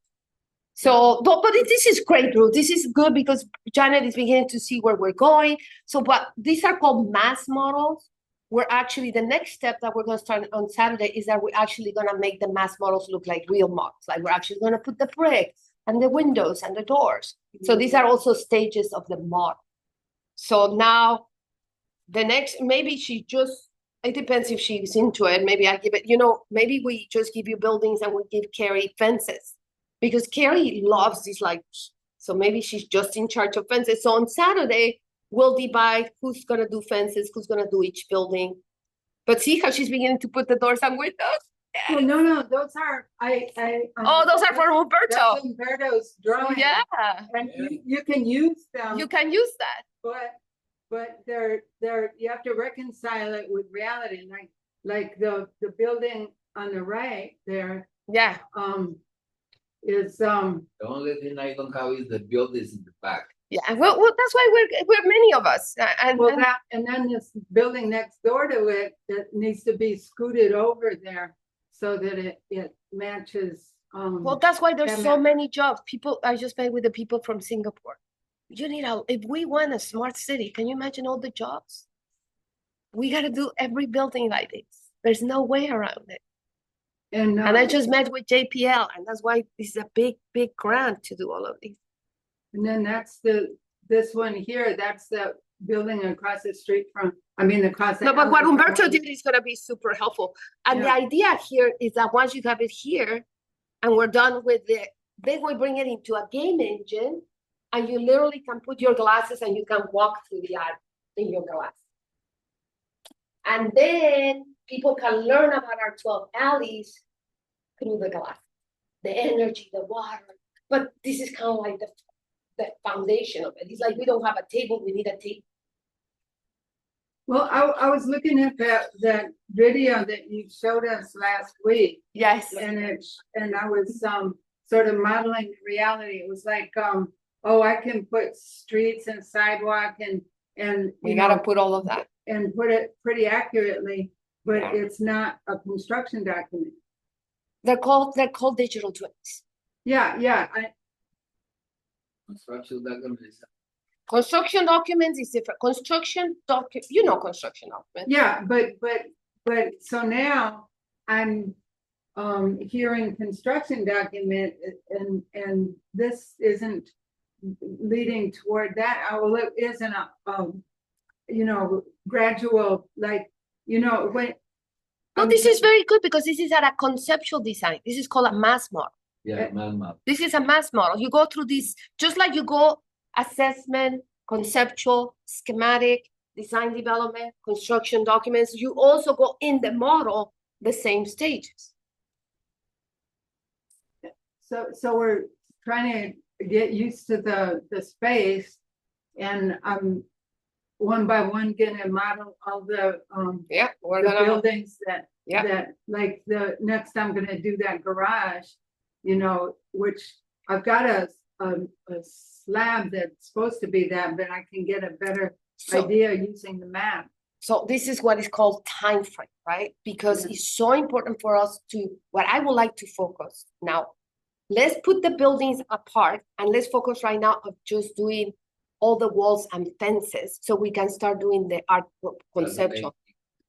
So, but this is great, Ruth. This is good because Janet is beginning to see where we're going. So, but these are called mass models. We're actually, the next step that we're gonna start on Saturday is that we're actually gonna make the mass models look like real models. Like we're actually gonna put the bricks and the windows and the doors. So these are also stages of the model. So now the next, maybe it depends if she's into it. Maybe I give it, maybe we just give you buildings and we give Carrie fences. Because Carrie loves these, so maybe she's just in charge of fences. So on Saturday, we'll divide who's gonna do fences, who's gonna do each building. But see how she's beginning to put the doors and windows? Well, no, those are, Oh, those are for Humberto. That's Humberto's drawing. Yeah, And you can use them. you can use that. But they're, you have to reconcile it with reality, like the building on the right there, Yeah, is, The only thing I don't have is the buildings in the back. yeah. Well, that's why we're many of us. And well, that, and then this building next door to it, that needs to be scooted over there so that it matches, well, that's why there's Yeah, so ma'am. many jobs. People, I just met with the people from Singapore. You need if we want a smart city, can you imagine all the jobs? We gotta do every building like this. There's no way around it. and. And I just met with JPL, and that's why this is a big, big grant to do all of these. And then that's this one here, that's the building across the street from, across the. No, but what alley from Humberto did is gonna be super helpful. And the Yeah. idea here is that once you have it here and we're done with it, then we bring it into a game engine and you literally can put your glasses and you can walk through the art in your glass. And then people can learn about our 12 alleys through the glass, the energy, the water. But this is kind of like the foundation of it. It's like we don't have a table, we need a table. Well, I was looking at that video that you showed us last week, Yes. and I was sort of modeling reality. It was like, oh, I can put streets and sidewalk and We you gotta know, put all of that. and put it pretty accurately, but Yeah. it's not a construction document. They're called digital twins. Yeah, Construction documents. Construction documents is different. Construction construction documents. yeah, but so now I'm hearing construction document and this isn't leading toward that. Well, it isn't a gradual, like, when. No, this is very good because this is at a conceptual design. This is called a mass model. Yeah, man map. This is a mass model. You go through this, just like you go assessment, conceptual, schematic, design development, construction documents, you also go in the model, the same stages. So we're trying to get used to the space, and I'm one by one gonna model all the Yeah, we're the gonna, buildings that Yeah. that, like, the next I'm gonna do that garage, which I've got a slab that's supposed to be that, but I can get a better so, idea using the map. so this is what is called time frame, right? Because Yeah. it's so important for us what I would like to focus now. Let's put the buildings apart and let's focus right now of just doing all the walls and fences so we can start doing the art conceptual.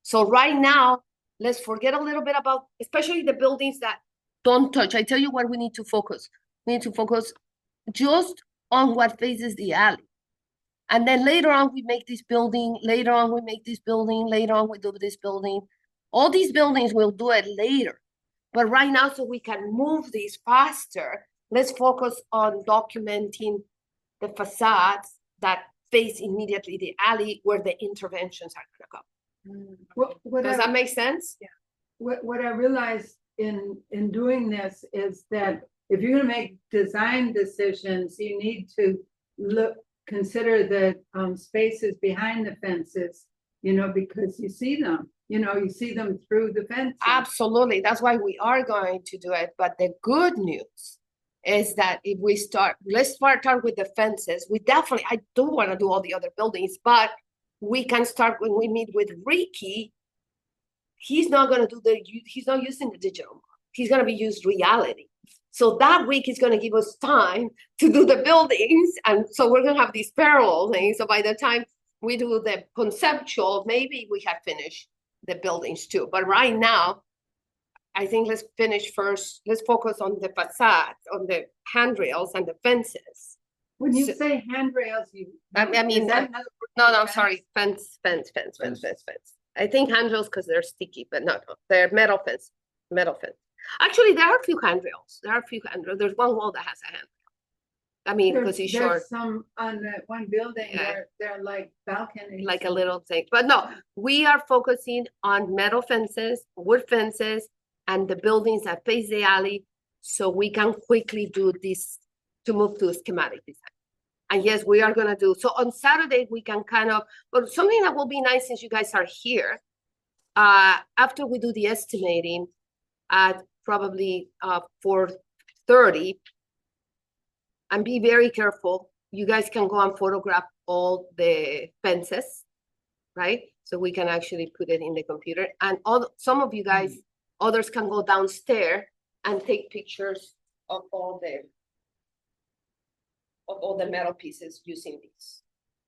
So right now, let's forget a little bit about, especially the buildings that don't touch. I tell you what we need to focus. We need to focus just on what faces the alley. And then later on, we make this building, later on, we make this building, later on, we do this building. All these buildings, we'll do it later. But right now, so we can move this faster, let's focus on documenting the facades that face immediately the alley where the interventions are gonna go. What Does I- that make sense? What I realized in doing this is that if you're gonna make design decisions, you need to consider the spaces behind the fences, because you see them, you see them through the fence. Absolutely. That's why we are going to do it. But the good news is that if we let's start with the fences. I do want to do all the other buildings, but we can start when we meet with Ricky. He's not going to he's not using the digital model. He's going to be used reality. So that week is going to give us time to do the buildings. And so we're going to have these parallel things. So by the time we do the conceptual, maybe we have finished the buildings too. But right now, I think let's finish first. Let's focus on the facade, on the handrails and the fences. When you So- say handrails, I mean, is that another word No, for no, fence? sorry, fence. I think handrails because they're sticky, but no, they're metal fence. Actually, there are a few handrails. There's one wall that has a handrail. I mean, because it's short. There's some on that one building, Yeah. they're like balconies. Like a little thing, but no, we are focusing on metal fences, wood fences, and the buildings that face the alley, so we can quickly do this to move to schematic design. And yes, we are gonna do, so on Saturday, we can kind of, but something that will be nice since you guys are here, after we do the estimating at probably 4:30, and be very careful, you guys can go and photograph all the fences, right? So we can actually put it in the computer, and some of you guys, others can go downstairs and take pictures of all the metal pieces using these.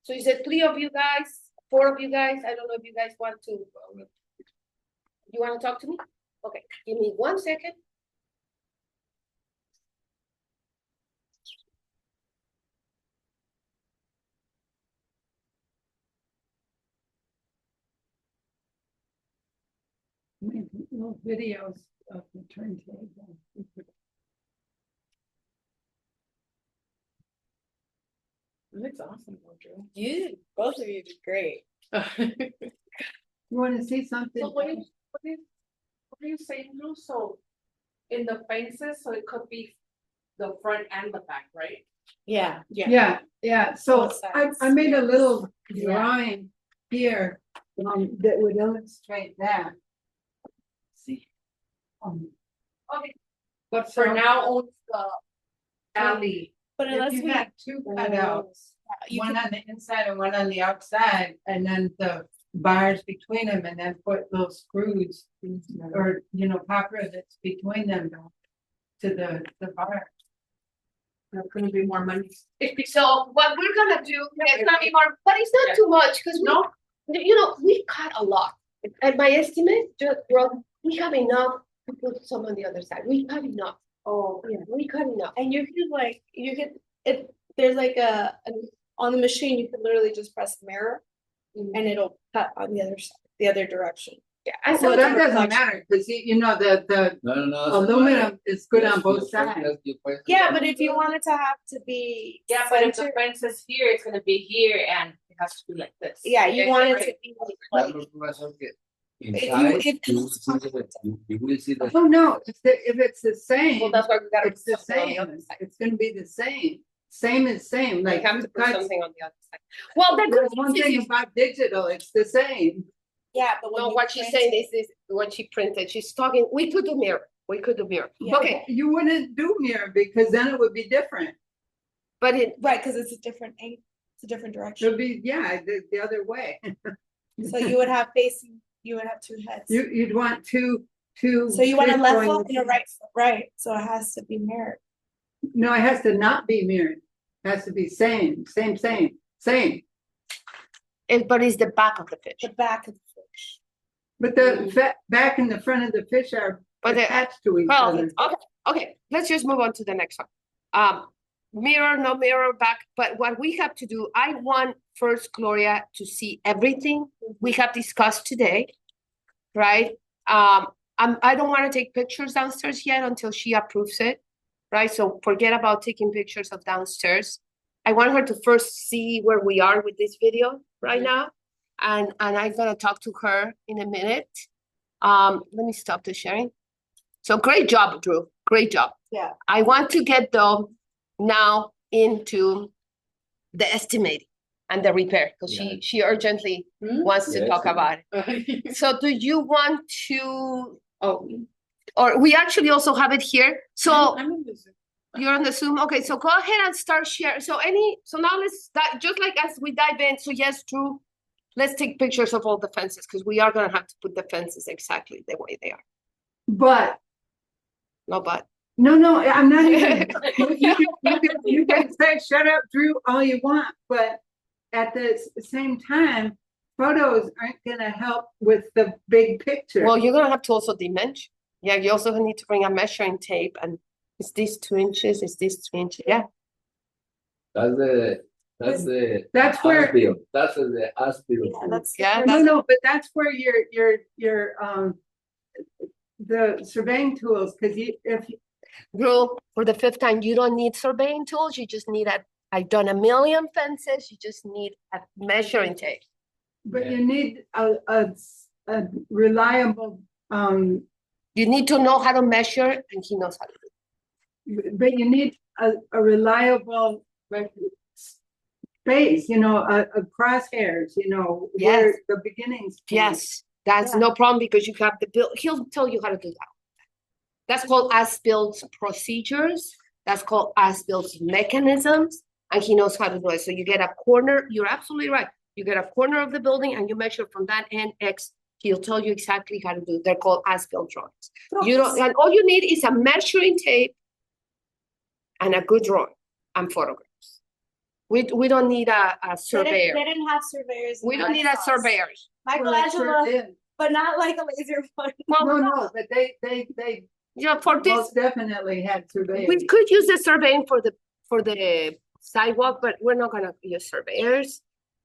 So you said 3 of you guys, 4 of you guys, I don't know if you guys want to, you want to talk to me? Okay, give me 1 second. Little videos of the turntable. It looks awesome, Audrey. You, both of you did great. You wanna see something? So what are you saying, Drew? So in the fences, so it could be the front and the back, right? Yeah. Yeah, so Both I sides. made a little Yeah. drawing here, that would illustrate that. See? Okay. But for So- now, only the alley. But If unless you we had 2 cutouts, you one could, on the inside and one on the outside, and then the bars between them, and then put little screws or, copper that's between them to the bar. There's gonna be more money. So what we're gonna do, it's gonna be more, but it's not too much, because No. we cut a lot. At my estimate, we have enough to put some on the other side. We cut enough. oh, Yeah, we cut enough. and there's like on the machine, you can literally just press mirror and it'll cut on the other side, the other direction. Yeah, and So so that doesn't matter, because the No, no, no. aluminum is good on Yes, both yes, sides. yes, you puedes- Yeah, but if you want it to have to be. Yeah, but if the centered- fence is here, it's gonna be here and it has to be like this. Yeah, you Okay, want it right. to be like, Carlos, tú vas a ver que you- inside, if you will it's see you will see the Oh, no, if it's the same, well, that's why we gotta put it's the something on the same, other side. it's gonna be the same. Same is same, We like. have you to put cut- something on the other side. Well, the There's good one news thing is, about digital, it's the same. yeah, but when no, you what she's print saying it- is what she printed. She's talking, we could do mirror. Yeah. Okay, You wouldn't do mirror because then it would be different. but it, Right, because it's a different angle, it's a different It would direction. be, yeah, the other way. So you would have facing, you would have 2 heads. You'd want two. So you want a fish left going foot and a the right foot, right? So it has to be mirrored. No, it has to not be mirrored. It has to be same. but it's the back of the fish. The back of the fish. But the back and the front of the fish are But the- attached to each Well, other. okay, let's just move on to the next one. Mirror, no mirror back, but what we have to do, I want first Gloria to see everything we have discussed today, right? I don't want to take pictures downstairs yet until she approves it, right? So forget about taking pictures of downstairs. I want her to first see where we are with this video right now, and I'm gonna talk to her in a minute. Let me stop the sharing. So great job, Drew. Great job. Yeah. I want to get them now into the estimating and the repair, because she urgently wants to Yes. talk about it. So do you want to, Oh. or we actually also have it here. So I'm in the Zoom. you're on the Zoom. Okay, so go ahead and start sharing. So now let's just like as we dive in. So yes, Drew, let's take pictures of all the fences, because we are gonna have to put the fences exactly the way they are. But, No, but no, I'm not even. You can say, shut up, Drew, all you want, but at the same time, photos aren't gonna help with the big picture. well, you're gonna have to also dimension. Yeah, you also need to bring a measuring tape, and is this 2 inches? Is this 3 inches? Yeah. That's the That's where- as-built. That's the as-built. Yeah, that's. the Yeah, first- No, but that's where your the surveying tools, because Drew, for the fifth time, you don't need surveying tools. You just need I've done a million fences. You just need a measuring tape. But Yeah. you need a reliable, You need to know how to measure, and he knows how to do it. but you need a reliable space, a crosshairs, where Yes. the beginnings. point. Yes, that's Yeah. no problem because you have the bill. He'll tell you how to do that. That's called as-built procedures. That's called as-built mechanisms, and he knows how to do it. So you get a corner. You're absolutely right. You get a corner of the building, and you measure from that end X. He'll tell you exactly how to do it. They're called as-built drawings. You don't, and all you need is a measuring tape and a good drawing and photographs. We don't need a They surveyor. didn't have surveyors. in We don't need a Renaissance. surveyor. Well, it sure Michelangelo, did. but not like a laser one. Well, No, but they yeah, for this, most definitely had surveyors. we could use the surveying for the sidewalk, but we're not gonna use surveyors.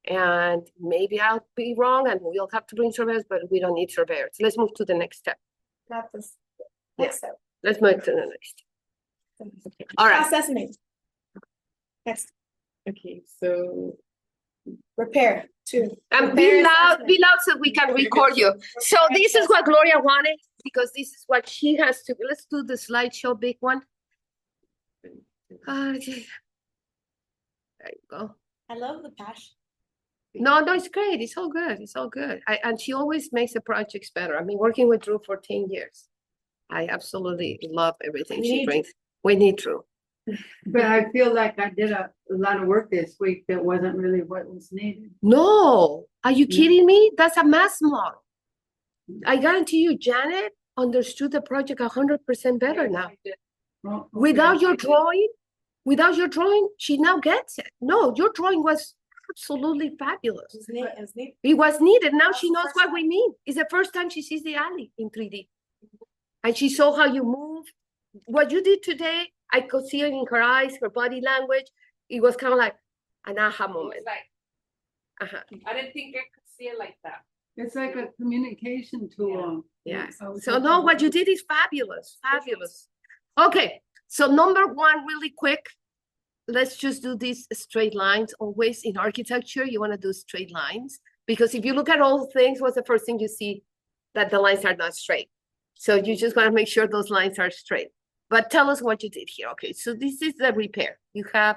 And maybe I'll be wrong and we'll have to bring surveyors, but we don't need surveyors. Let's move to the next step. Not this. Yeah. Next step. Let's move to the next. All right, Sesame. Next, Okay, so repair, 2. and be loud so we can record you. So this is what Gloria wanted, because this is what she has to, let's do the slideshow big one. Okay. There you go. I love the passion. No, it's great. It's all good. It's all good. And she always makes the projects better. I've been working with Drew for 10 years. I absolutely love everything We she need brings. We need Drew. But I feel like I did a lot of work this week that wasn't really what was needed. No, are you Yeah. kidding me? That's a mass model. I guarantee you, Janet understood the project 100% better now. Well, okay. Without your drawing, she now gets it. No, your drawing was absolutely fabulous. It's neat. It was needed. Now That's she the knows first what time. we mean. It's the first time she sees the alley in 3D. And she saw how you move. What you did today, I could see it in her eyes, her body language. It was kind of like an aha moment. Uh-huh. I didn't think I could see it like that. It's like a communication tool. Yeah. I was So hoping no, it what you was- did is fabulous, fabulous. Okay, so number one, really quick. Let's just do these straight lines. Always in architecture, you want to do straight lines. Because if you look at all things, what's the first thing you see? That the lines are not straight. So you just want to make sure those lines are straight. But tell us what you did here. Okay, so this is the repair. You have,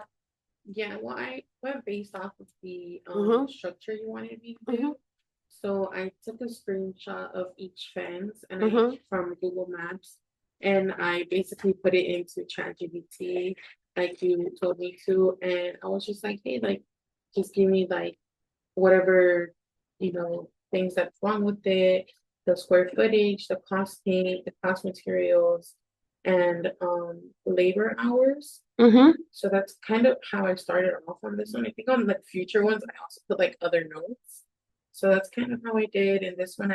Yeah, well, I went based off of the Mhm. structure you wanted me to Mhm. do. So I took a screenshot of each fence and Mhm. from Google Maps, and I basically put it into ChatGPT like you told me to, and I was just like, hey, like, just give me like whatever, things that's wrong with it, the square footage, the costing, the cost materials, and labor hours. So that's kind of how I started off on this one. I think on the future ones, I also put like other notes. So that's kind of how I did. And this one,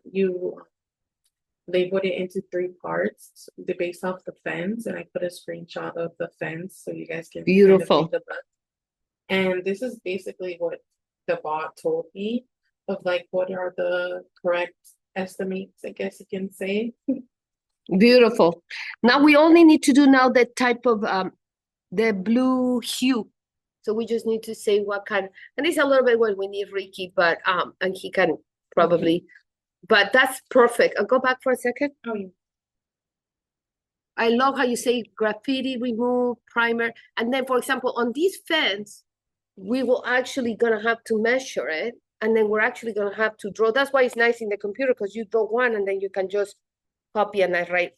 you labeled it into 3 parts, based off the fence, and I put a screenshot of the fence so you guys can kind of Beautiful. take a look. And this is basically what the bot told me of like what are the correct estimates, I guess you can say. beautiful. Now we only need to do now the type of, the blue hue. So we just need to say what kind, and it's a little bit what we need Ricky, but, and he can probably, but that's perfect. I'll go back for a second. Oh, yeah. I love how you say graffiti remove, primer, and then, for example, on this fence, we will actually gonna have to measure it, and then we're actually gonna have to draw. That's why it's nice in the computer, because you draw one and then you can just copy and I write.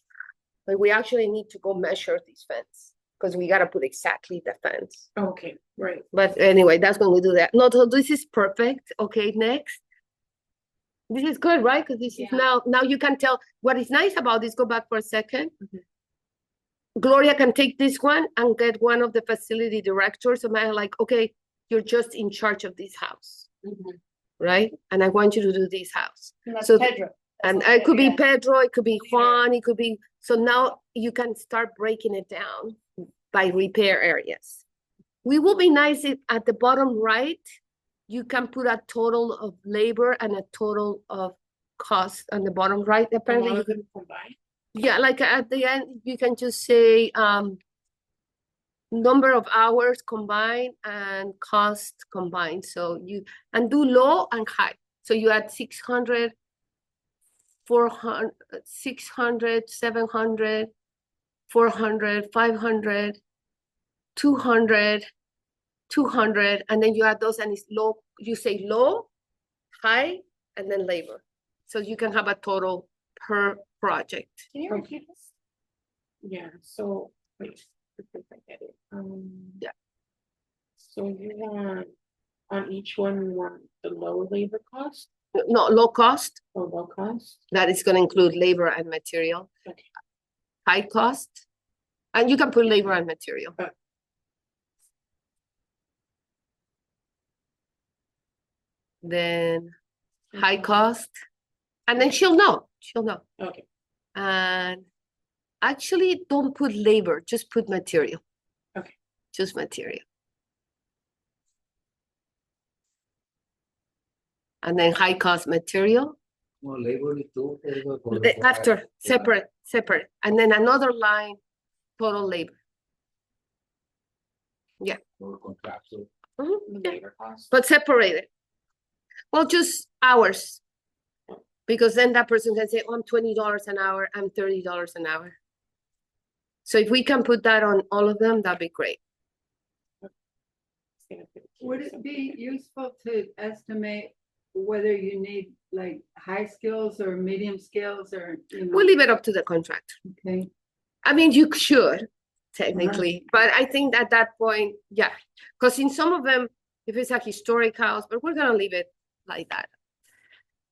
But we actually need to go measure this fence, because we gotta put exactly the fence. Okay, right. But anyway, that's when we do that. No, so this is perfect. Okay, next. This is good, right? Because this is Yeah. now you can tell what is nice about this. Go back for a second. Mhm. Gloria can take this one and get one of the facility directors. So I'm like, okay, you're just in charge of this house, right? And I want you to do this house. And that's So- Pedro. And That's it could be yeah. Pedro, it could be Yeah. Juan, it could be, so now you can start breaking it down by repair areas. We will be nice if at the bottom right, you can put a total of labor and a total of cost on the bottom right. A Apparently, lot you of can, them combined. Yeah, like at the end, you can just say, number of hours combined and cost combined. So and do low and high. So you add 600, 400, 600, 700, 400, 500, 200, 200, and then you add those and it's low, you say low, high, and then labor. So you can have a total per project. Can you repeat this? Yeah, so, wait, if I get it, Yeah. So you want, on each one, you want the low labor cost No, low cost, or low cost? that is gonna include labor and material. Okay. High cost, and you can put labor and material. Okay. Then high Mhm. cost, and then she'll know, Okay, and actually don't put labor, just put material. Okay. Just material. And then high cost material, Como labor y tú, algo por lo after, cual- separate, and then another line, total labor. Por contrato. Mhm, the yeah. labor cost. But separated. Well, just hours. Because then that person can say, oh, I'm $20 an hour, I'm $30 an hour. So if we can put that on all of them, that'd be great. It's gonna fit Would here, it so- be useful to estimate whether you need like high skills or medium skills or, you know? We'll leave it up to the contractor. Okay, I mean, you should technically, but I think at that point, yeah, because in some of them, if it's a historic house, but we're gonna leave it like that.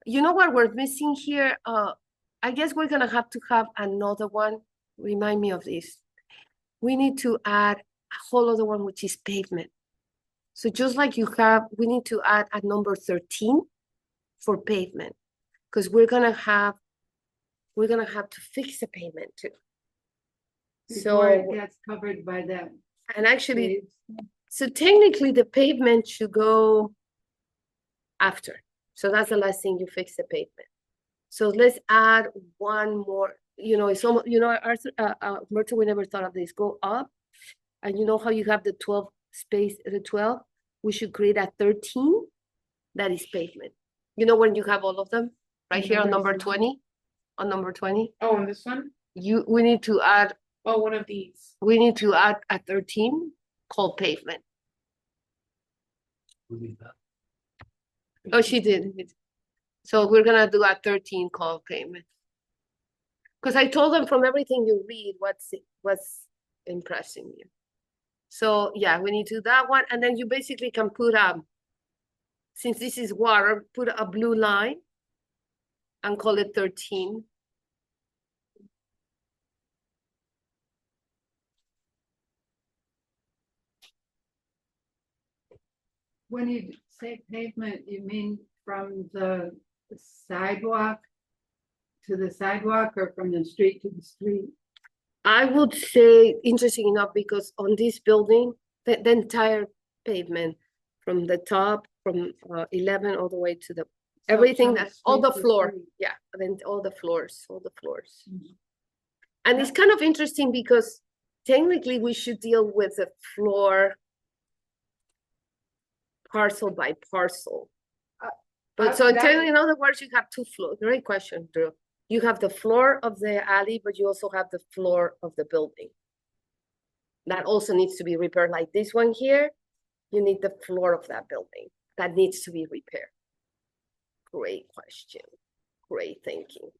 You know what we're missing here? I guess we're gonna have to have another one. Remind me of this. We need to add a whole other one, which is pavement. So just like you have, we need to add a number 13 for pavement, because we're gonna have to fix the pavement too. before it So, gets covered by that. and actually, paved. so technically the pavement should go after. So that's the last thing, you fix the pavement. So let's add one more, it's almost, Arthur, Merton, we never thought of this, go up. And you know how you have the 12 space, the 12, we should create a 13, that is pavement. You know, when you have all of them, right here on number 20, on number 20, Oh, and this one? we need to add Oh, one of these. a 13 called pavement. Who did that? Oh, she did. So we're gonna do a 13 called pavement. Because I told them from everything you read, what's impressing you. So yeah, we need to do that one, and then you basically can put since this is water, put a blue line and call it 13. When you say pavement, you mean from the sidewalk to the sidewalk or from the street to the street? I would say, interesting enough, because on this building, the entire pavement from the top, from 11 all the way to the, So everything from that, all the street to floor, street. yeah, then all the floors. Mhm. And it's kind of interesting because technically we should deal with the floor parcel by parcel. But so that- in other words, you have two floors. Great question, Drew. You have the floor of the alley, but you also have the floor of the building. That also needs to be repaired, like this one here. You need the floor of that building. That needs to be repaired. Great question. Great thinking.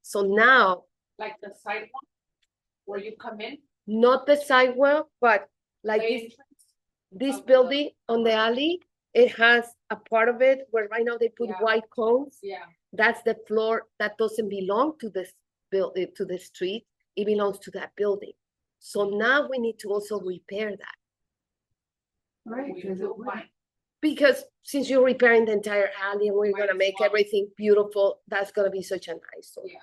So now, Like the sidewalk where you come in? not the sidewalk, but like this of the- building on the alley, it has a part of it where right now they put Yeah. white cones. Yeah. That's the floor that doesn't belong to this to the street. It belongs to that building. So now we need to also repair that, Right, because it would- because since you're repairing the entire alley and we're Might gonna as make well. everything beautiful, that's gonna be such an eyesore. Yeah.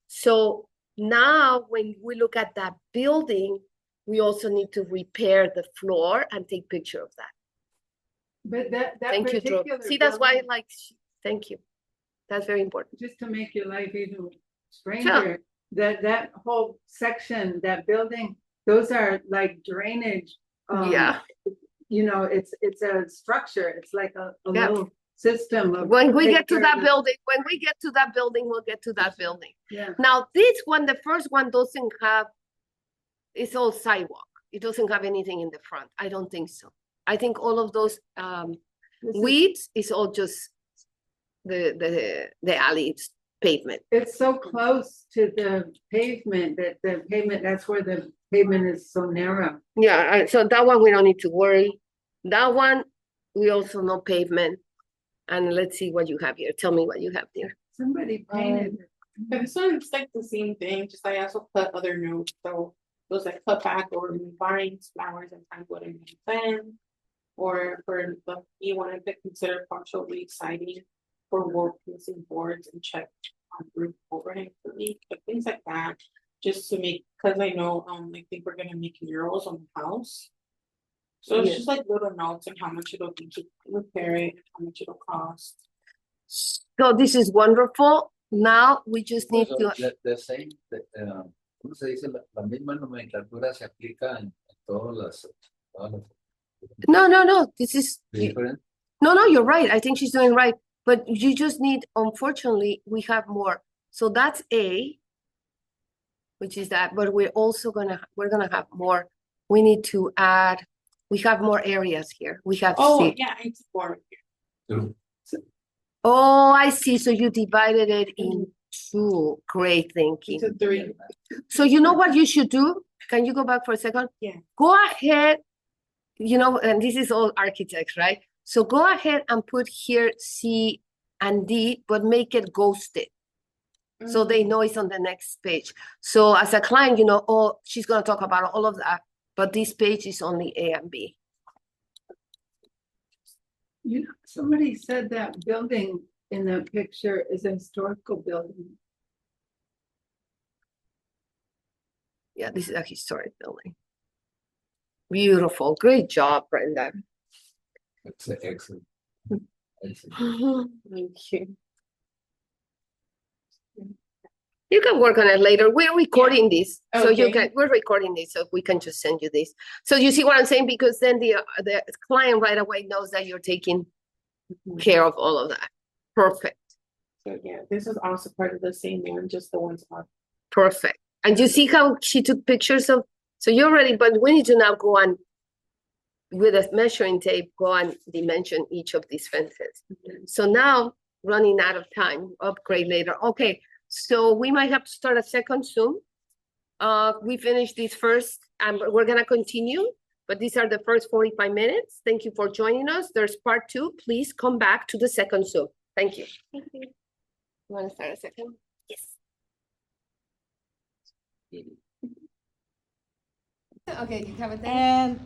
So now when we look at that building, we also need to repair the floor and take picture of that. But that Thank you, Drew. particular. See, that's why I building, like, thank you. That's very important. just to make your life even stranger, that whole section, that building, those are like drainage. Yeah. You know, it's a structure. It's like a Yeah. little system of. When we take get to care that of the- building, we'll get to that building. Yeah. Now, this one, the first one doesn't have, it's all sidewalk. It doesn't have anything in the front. I don't think so. I think all of those This is- weeds is all just the alley, it's pavement. It's so close to the pavement that the pavement, that's where the pavement is so narrow. Yeah, so that one we don't need to worry. That one, we also know pavement. And let's see what you have here. Tell me what you have there. Somebody painted it. And this one it's like the same thing, just I also put other notes, so those like cut back or remove vines, flowers, and find what I need then. Or for the, you wanted to consider partial re-siding for wall missing boards and check on roof overhang for leak, but things like that. Just to make, cause I know, I think we're gonna make murals on the house. So it's Yeah. just like little notes and how much it'll be to repair it, how much it'll cost. So this is wonderful. Now we just need So to, the same, ¿cómo se dice? La misma nomenclatura se aplica en todas las no, this is, different. no, you're right. I think she's doing right. But you just need, unfortunately, we have more. So that's A, which is that, but we're gonna have more. We need to add, we have more areas here. We have Oh, C. yeah, I see more. True. Oh, I see. So you divided it in two. Great thinking. To 3. So you know what you should do? Can you go back for a second? Yeah. Go ahead, and this is all architects, right? So go ahead and put here C and D, but make it ghosted. So they know it's on the next page. So as a client, oh, she's gonna talk about all of that, but this page is only A and B. You know, somebody said that building in the picture is a historical building. Yeah, this is a historic building. Beautiful. Great job, Brenda. It's excellent. Excellent. Thank you. You can work on it later. We're recording this, so we're recording this, so we can just send you this. So you see what I'm saying? Because then the client right away knows that you're taking care of all of that. Perfect, So yeah, this is also part of the same one, just the ones on. perfect. And you see how she took pictures of, so you're ready, but we need to now go on with a measuring tape, go and dimension each of these fences. So now, running out of time, upgrade later. Okay, so we might have to start a second Zoom. We finished this first, and we're gonna continue, but these are the first 45 minutes. Thank you for joining us. There's part 2. Please come back to the second Zoom. Thank you. Thank you. You wanna start a second? Yes. Okay, you have a thing?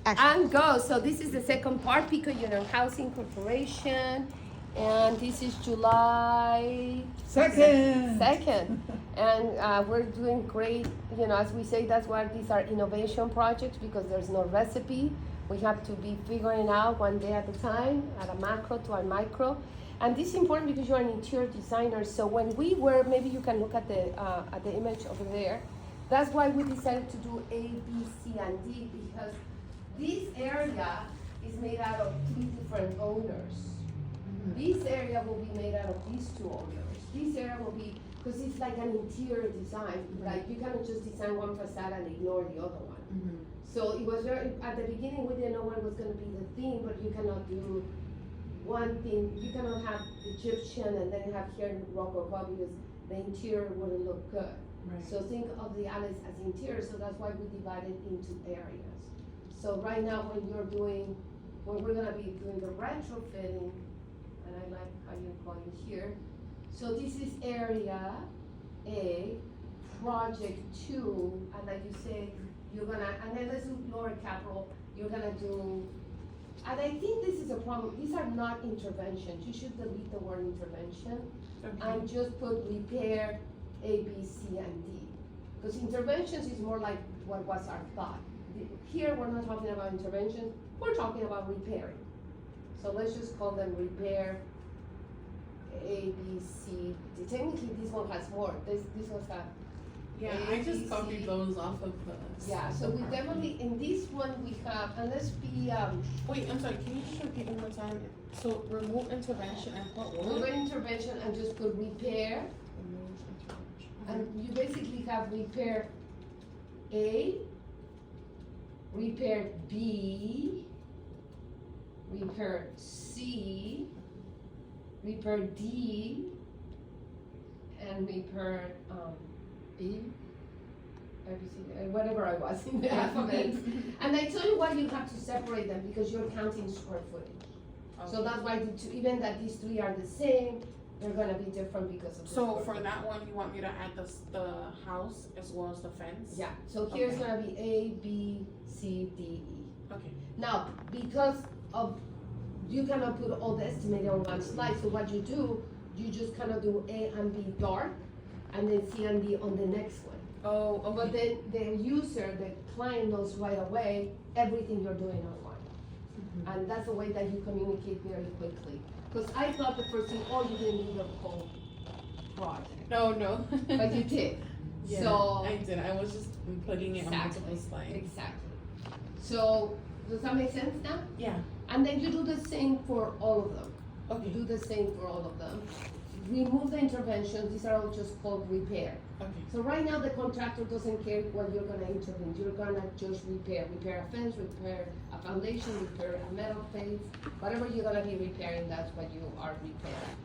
And go. So this is the second part, Pico Union Housing Corporation. And this is July second. And we're doing great, as we say, that's why these are innovation projects, because there's no recipe. We have to be figuring out one day at a time, at a macro to a micro. And this is important because you're an interior designer. So when we were, maybe you can look at the image over there. That's why we decided to do A, B, C, and D, because this area is made out of 3 different owners. This area will be made out of these 2 owners. This area will be, because it's like an interior design, like you cannot just design one facade and ignore the other one. So it was very, at the beginning we didn't know what was going to be the theme, but you cannot do one thing. You cannot have Egyptian and then have here Rococo, because the interior wouldn't look good. So think of the alleys as interior, so that's why we divided into areas. So right now when we're gonna be doing the retrofitting, and I like how you call it here. So this is area A, project 2, and like you say, you're gonna, and then let's do lower capital, you're gonna do, and I think this is a problem, these are not interventions, you should delete the word intervention, and just put repair, A, B, C, and D. Because interventions is more like what was our thought. Here, we're not talking about interventions, we're talking about repairing. So let's just call them repair, A, B, C. Technically, this one has more. This one's got Yeah, A, I just B, copied C. those off of the. Yeah, so we definitely, in this one, we have, and let's be, Wait, I'm sorry, can you just repeat one more time? So remove intervention and put move what? an intervention and just put repair. Remove intervention. And you basically have repair A, repair B, repair C, repair D, and repair E, whatever I was in the alphabet. And I tell you why you have to separate them, because you're counting square footage. So Okay. that's why even that these three are the same, they're gonna be different because of the So square for footage. that one, you want me to add the house as well as the fence? Yeah, so here's Okay. gonna be A, B, C, D, E. Okay. Now, because of, you cannot put all the estimated on one slide, so what you do, you just kind of do A and B dark, and then C and D on the next one. Oh, But then the user, the client knows right away everything you're doing online. And that's the way that you communicate very quickly. Because I thought the first thing, oh, you didn't do the whole project, No. but you did. Yeah, So. I did. I was just putting it on multiple slides. Exactly. So, does that make sense now? Yeah. And then you do the same for all of them. You Okay. do the same for all of them. Remove the interventions, these are all just called repair. Okay. So right now, the contractor doesn't care what you're gonna intervene, you're gonna just repair a fence, repair a foundation, repair a metal face, whatever you're gonna be repairing, that's what you are repairing.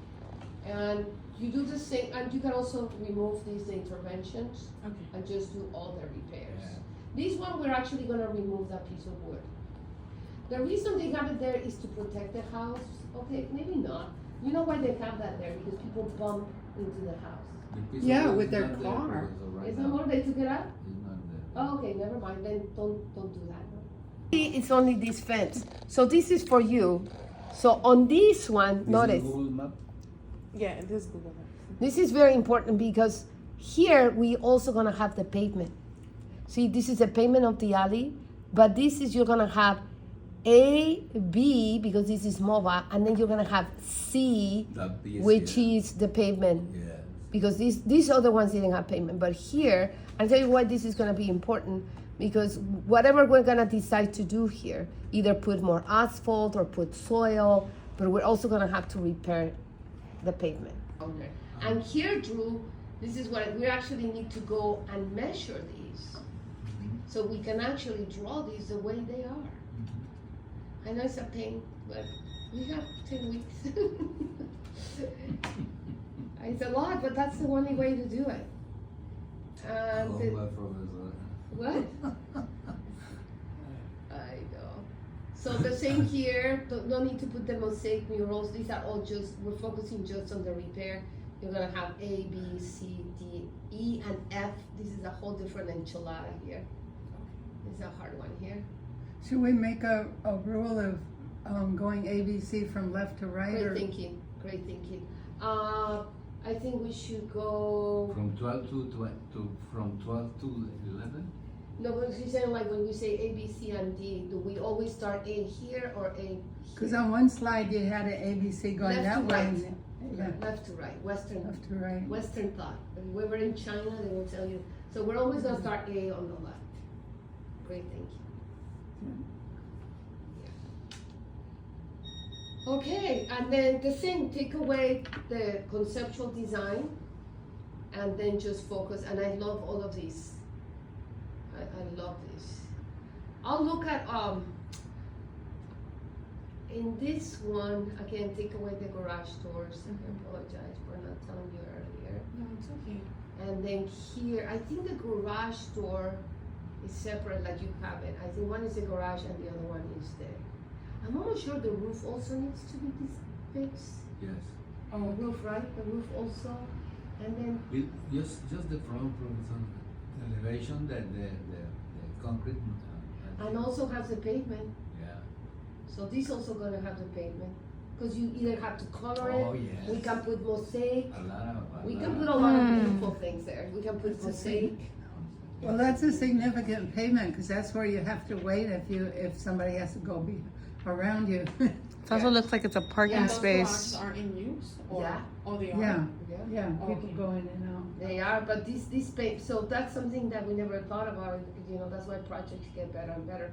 And you do the same, and you can also remove these interventions Okay. and just do all the repairs. Yeah. This one, we're actually gonna remove that piece of wood. The reason they have it there is to protect the house, okay, maybe not. You know why they have that there? Because people bump into the house. The piece of Yeah, wood with is their not there car. because of right Is it now, more they took it out? it's not there. Oh, okay, never mind, then don't do that. It's only this fence, so this is for you. So on this one, This is notice, Google Map? Yeah, it is Google Maps. this is very important because here we also gonna have the pavement. See, this is the pavement of the alley, but this is, you're gonna have A, B, because this is mobile, and then you're gonna have C, That piece, which yeah. is the pavement. Yes. Because these other ones didn't have pavement, but here, I'll tell you why this is gonna be important, because whatever we're gonna decide to do here, either put more asphalt or put soil, but we're also gonna have to repair the pavement. And here, Drew, this is what, we actually need to go and measure these, so we can actually draw these the way they are. I know it's a pain, but we have 10 weeks. It's a lot, but that's the only way to do it. And Oh, the- my professor. what? I know. So the same here, no need to put the mosaic murals, these are all just, we're focusing just on the repair. You're gonna have A, B, C, D, E, and F. This is a whole different enchilada here. This is a hard one here. Should we make a rule of going ABC from left to right? Great Or thinking, great thinking. I think we should go, From 12 from 12 to 11? no, but she's saying like when we say A, B, C, and D, do we always start A here or A Because here? on one slide you had an ABC going Left that to way. right. and- Yeah, Left to right, Western, left to right. Western thought. If we were in China, they will tell you. So we're always gonna start A on the left. Great thinking. Okay, and then the same, take away the conceptual design and then just focus, and I love all of these. I love this. I'll look at, in this one, again, take away the garage doors. I apologize for not telling you earlier. No, it's okay. And then here, I think the garage door is separate like you have it. I think one is the garage and the other one is the, I'm almost sure the roof also needs to be fixed. Yes. The roof, right? The roof also. And then, Just the front from elevation, the concrete. and also has the pavement. Yeah. So this also gonna have the pavement. Cause you either have to color Oh, it, yes. we can put mosaic, A lot of. we can put a lot of beautiful things there. We can put mosaic. Well, that's a significant payment, because that's where you have to wait if somebody has to go around you. It also looks like it's a parking And those garages space. aren't in use, or, Yeah. oh, they are? Yeah, Yeah. yeah, people Okay. go in and out. They are, but this so that's something that we never thought about, you know, that's why projects get better and better.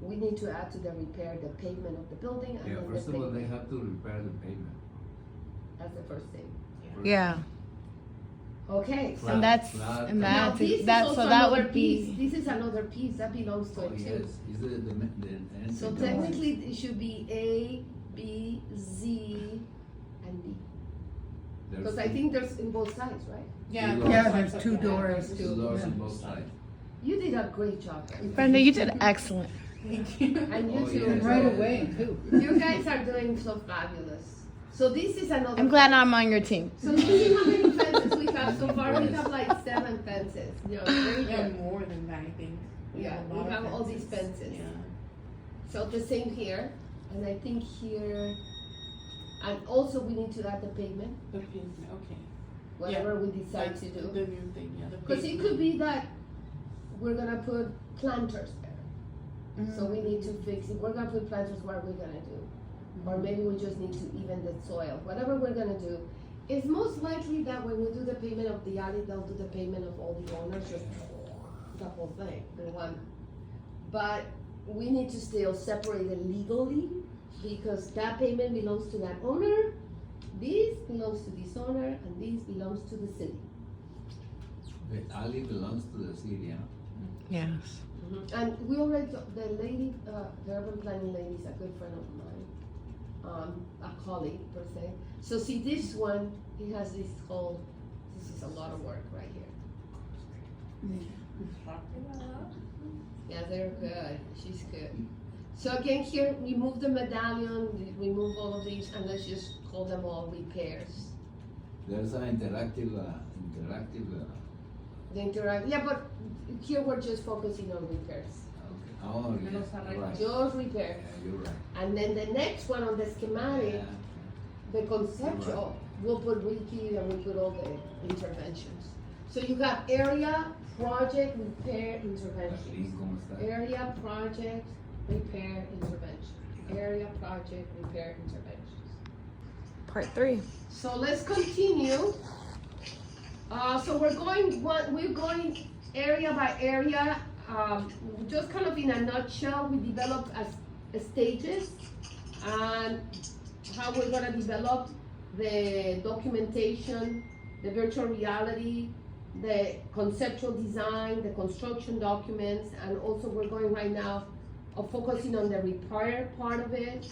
We need to add to the repair, the pavement of the building and Yeah, then the first of all, they pavement. have to repair the pavement. That's the first thing. Yeah, Okay, so Flat, and that's flat, and now that's this is that. also So that another would piece. be. This is another piece that belongs to Oh, it yes, too. is the So entry technically it should be A, B, Z, and D. Because I think there's in both sides, right? Yeah. Two both Yeah, sides there's of- two yeah, doors. there's two doors Yeah. on both sides. You did a great job. Brenda, you did excellent. Thank you. And you Oh, too. yeah. And right away too. You guys are doing so fabulous. So this is another. I'm glad I'm on your team. So this is how many fences we have so far. We have like 7 fences. You know, very Yeah, good. more than that, I think. Yeah, a we lot of have all these fences. Yeah. So the same here, and I think here, and also we need to add the pavement, The pavement, okay. whatever we decide That's to the do. new thing, yeah, the Because it pavement. could be that we're gonna put planters there. So we need to fix it. We're gonna put planters, what are we gonna do? Or maybe we just need to even the soil, whatever we're gonna do. It's most likely that when we do the payment of the alley, they'll do the payment of all the owners, just the whole thing, the one. But we need to still separate it legally, because that payment belongs to that owner, this belongs to this owner, and this belongs to the city. The alley belongs to the city, huh? Yes. And we already, the lady, the urban planning lady is a good friend of mine, a colleague per se. So see this one, it has this whole, this is a lot of work right here. Yeah, they're good, she's good. So again, here, remove the medallion, remove all of these, and let's just call them all repairs. There's an interactive, The interact, yeah, but here we're just focusing on repairs. okay. Oh, yes, right. Just repair. Yeah, you're right. And then the next one on the schematic, Yeah. the conceptual, we'll put Ricky and we put all the interventions. So you got area, project, repair, interventions. Así como está. Area, project, repair, intervention. Area, project, repair, interventions. Part 3. So let's continue. So we're going area by area. Just kind of in a nutshell, we developed as stages and how we're gonna develop the documentation, the virtual reality, the conceptual design, the construction documents, and also we're going right now focusing on the repair part of it.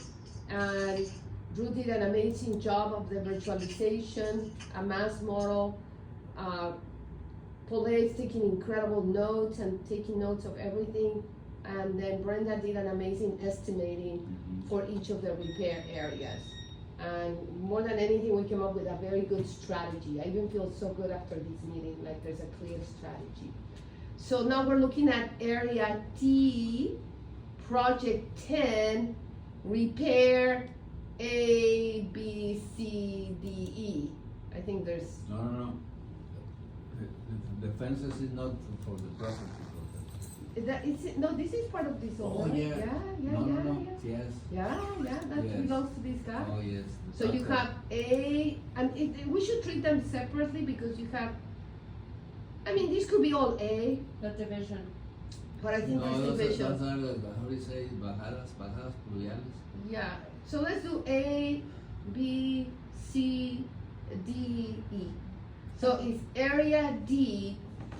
And Drew did an amazing job of the virtualization, a mass model. Paul is taking incredible notes and taking notes of everything. And then Brenda did an amazing estimating for each of the repair areas. And more than anything, we came up with a very good strategy. I even feel so good after this meeting, like there's a clear strategy. So now we're looking at area T, project 10, repair A, B, C, D, E. I think there's, No. The fences is not for the property. no, this is part of this Oh, owner. yeah. No, yes. Yeah, that Yes. belongs to this guy. Oh, yes. So you have A, and we should treat them separately because you have, I mean, this could be all A, The division. but I think No, there's those division. are the, how do you say, bajadas pluviales? Yeah, so let's do A, B, C, D, E. So it's area D,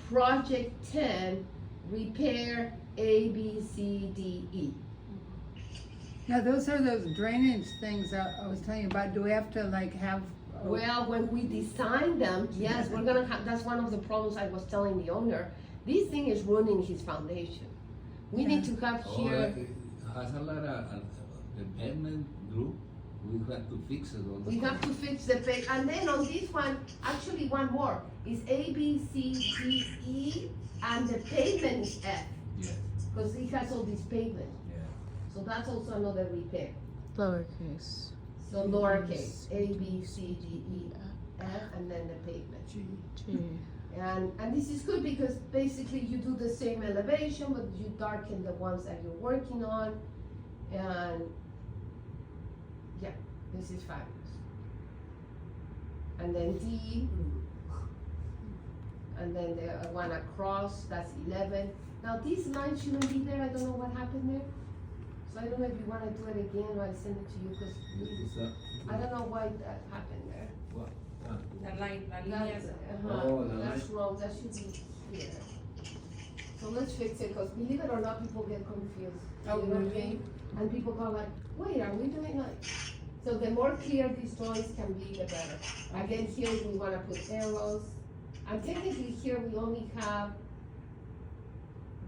project 10, repair A, B, C, D, E. Yeah, those are those drainage things I was telling you about. Do we have to like have? Well, when we design them, yes, we're gonna have, that's one of the problems I was telling the owner. This thing is ruining his foundation. We need to have Oh, here, has a lot of, the pavement group, we have to fix it all. we have to fix the page, and then on this one, actually one more, is A, B, C, D, E, and the pavement is F, Yes, because it has all this pavement. yeah. So that's also another repair. Lowercase. So lowercase, A, B, C, D, E, F, and then the pavement. G. And this is good because basically you do the same elevation, but you darken the ones that you're working on. And This is fabulous. And then D, and then the one across, that's 11. Now these lines shouldn't be there, I don't know what happened there. So I don't know if you wanna do it again or I send it to you, cause I don't know why that happened there. That's wrong, that should be here. So let's fix it, cause believe it or not, people get confused. You know what I mean? And people go like, wait, are we doing like? So the more clear these drawings can be, the better. Again, here we wanna put arrows. And technically here we only have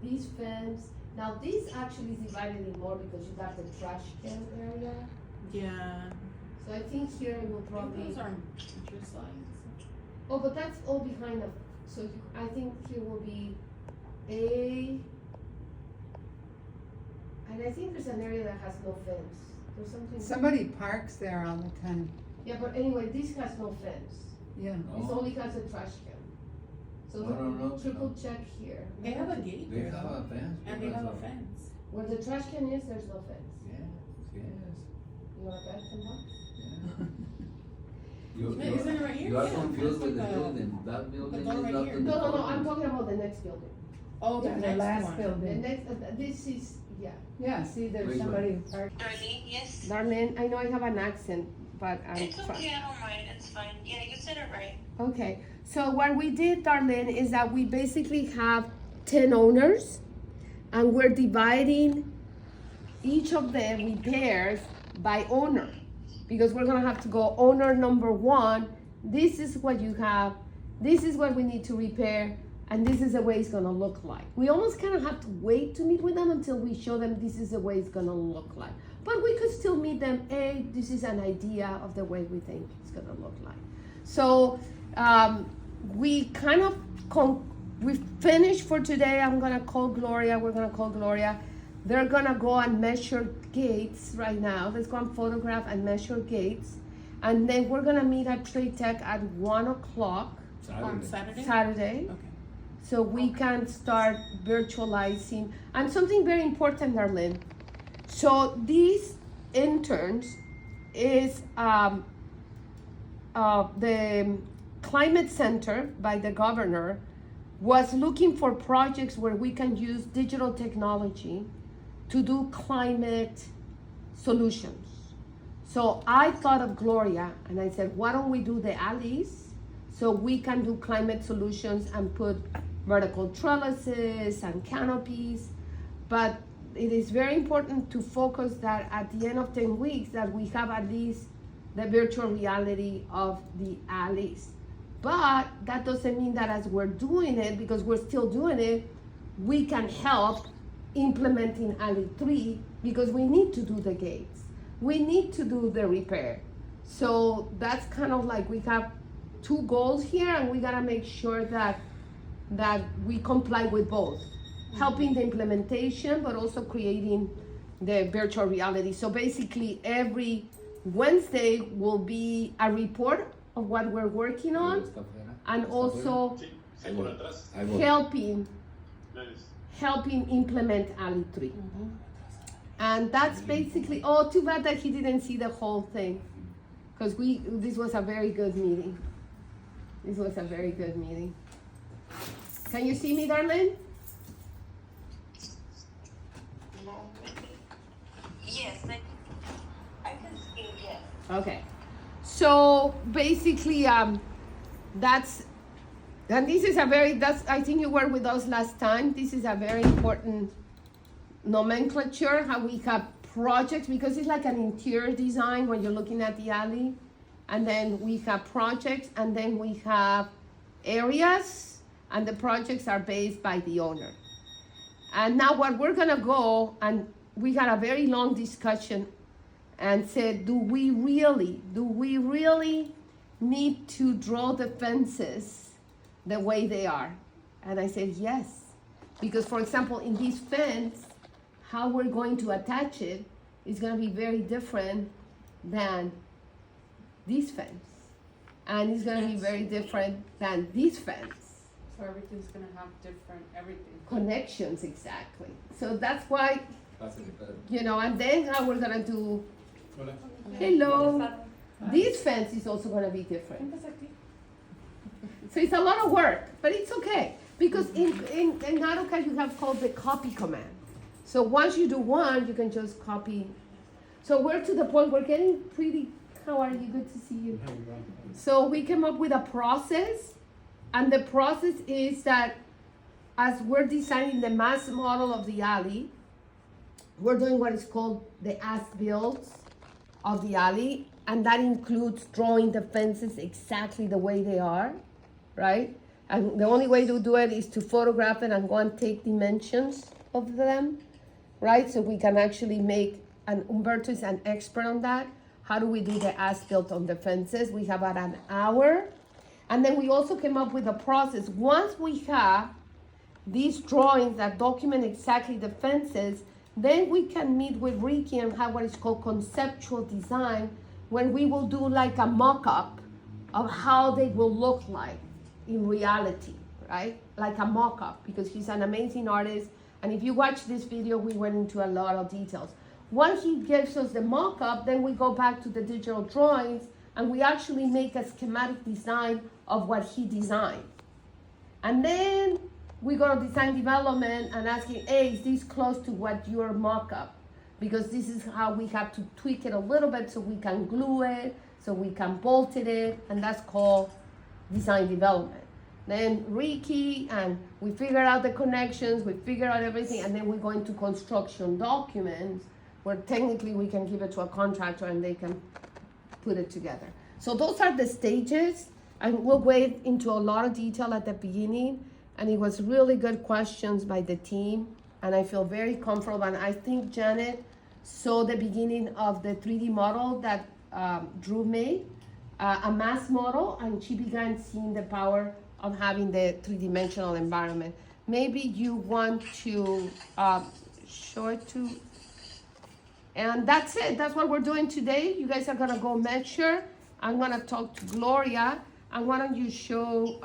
these fence. Now this actually is divided in more because you got the trash can area. Yeah. So I think here it will probably. Those are interest lines. Oh, but that's all behind them. So I think here will be A. And I think there's an area that has no fence. There's something. Somebody parks there all the time. Yeah, but anyway, this has no fence. Yeah. This only has a trash can. So No. triple check here. They have a gate. They have a fence. And they have a fence. Where the trash can is, there's no fence. Yes. You wanna bet some bucks? Isn't it right here? You are Yeah, confused with the that's like building, that building door is right not here. in the. No, I'm talking about the next building. Oh, the Yeah, the next last one. The building. next, this is, yeah. Yeah, see, there's Wait, somebody who parked. Darlene, yes? Darlene, I know I have an accent, but I'm It's trying. okay, I don't mind, it's fine. Yeah, you said it right. Okay, so what we did, Darlene, is that we basically have 10 owners and we're dividing each of the repairs by owner. Because we're gonna have to go owner number 1, this is what you have, this is what we need to repair, and this is the way it's gonna look like. We almost kind of have to wait to meet with them until we show them this is the way it's gonna look like. But we could still meet them, hey, this is an idea of the way we think it's gonna look like. So we kind of, we finished for today. I'm gonna call Gloria, we're gonna call Gloria. They're gonna go and measure gates right now. Let's go and photograph and measure gates. And then we're gonna meet at Trade Tech at 1 o'clock On Saturday? Saturday. Okay. So we can start virtualizing. And something very important, Darlene. So these interns is the Climate Center by the governor was looking for projects where we can use digital technology to do climate solutions. So I thought of Gloria and I said, why don't we do the alleys so we can do climate solutions and put vertical trellises and canopies. But it is very important to focus that at the end of 10 weeks that we have at least the virtual reality of the alleys. But that doesn't mean that as we're doing it, because we're still doing it, we can help implementing alley 3 because we need to do the gates. We need to do the repair. So that's kind of like we have 2 goals here and we gotta make sure that we comply with both. Helping the implementation, but also creating the virtual reality. So basically every Wednesday will be a report of what we're working on and also helping implement alley 3. And that's basically, oh, too bad that he didn't see the whole thing. Because this was a very good meeting. This was a very good meeting. Can you see me, Darlene? Yes, I can see, yes. Okay. So basically, that's, and this is a very, I think you were with us last time. This is a very important nomenclature, how we have projects, because it's like an interior design when you're looking at the alley. And then we have projects, and then we have areas, and the projects are based by the owner. And now what we're gonna go, and we had a very long discussion and said, do we really need to draw the fences the way they are? And I said, yes. Because for example, in this fence, how we're going to attach it is gonna be very different than this fence. And it's gonna be very different than this fence. So everything's gonna have different everything. Connections, exactly. So that's why, you know, and then how we're gonna do Hello. This fence is also gonna be different. So it's a lot of work, but it's okay. Because in AutoCAD you have called the copy command. So once you do one, you can just copy. So we're to the point, we're getting pretty, how are you? Good to see you. So we came up with a process, and the process is that as we're designing the mass model of the alley, we're doing what is called the as-built of the alley, and that includes drawing the fences exactly the way they are, right? And the only way to do it is to photograph it and go and take dimensions of them, right? So we can actually make, and Umberto is an expert on that. How do we do the as-built on the fences? We have about an hour. And then we also came up with a process. Once we have these drawings that document exactly the fences, then we can meet with Ricky and have what is called conceptual design, when we will do like a mock-up of how they will look like in reality, right? Like a mock-up, because he's an amazing artist. And if you watch this video, we went into a lot of details. Once he gives us the mock-up, then we go back to the digital drawings and we actually make a schematic design of what he designed. And then we go to design development and asking, hey, is this close to what your mock-up? Because this is how we have to tweak it a little bit so we can glue it, so we can bolt it, and that's called design development. Then Ricky, and we figure out the connections, we figure out everything, and then we go into construction documents, where technically we can give it to a contractor and they can put it together. So those are the stages, and we'll wade into a lot of detail at the beginning, and it was really good questions by the team, and I feel very comfortable. And I think Janet saw the beginning of the 3D model that Drew made, a mass model, and she began seeing the power of having the three-dimensional environment. Maybe you want to show it to, and that's it. That's what we're doing today. You guys are gonna go measure. I'm gonna talk to Gloria, and why don't you show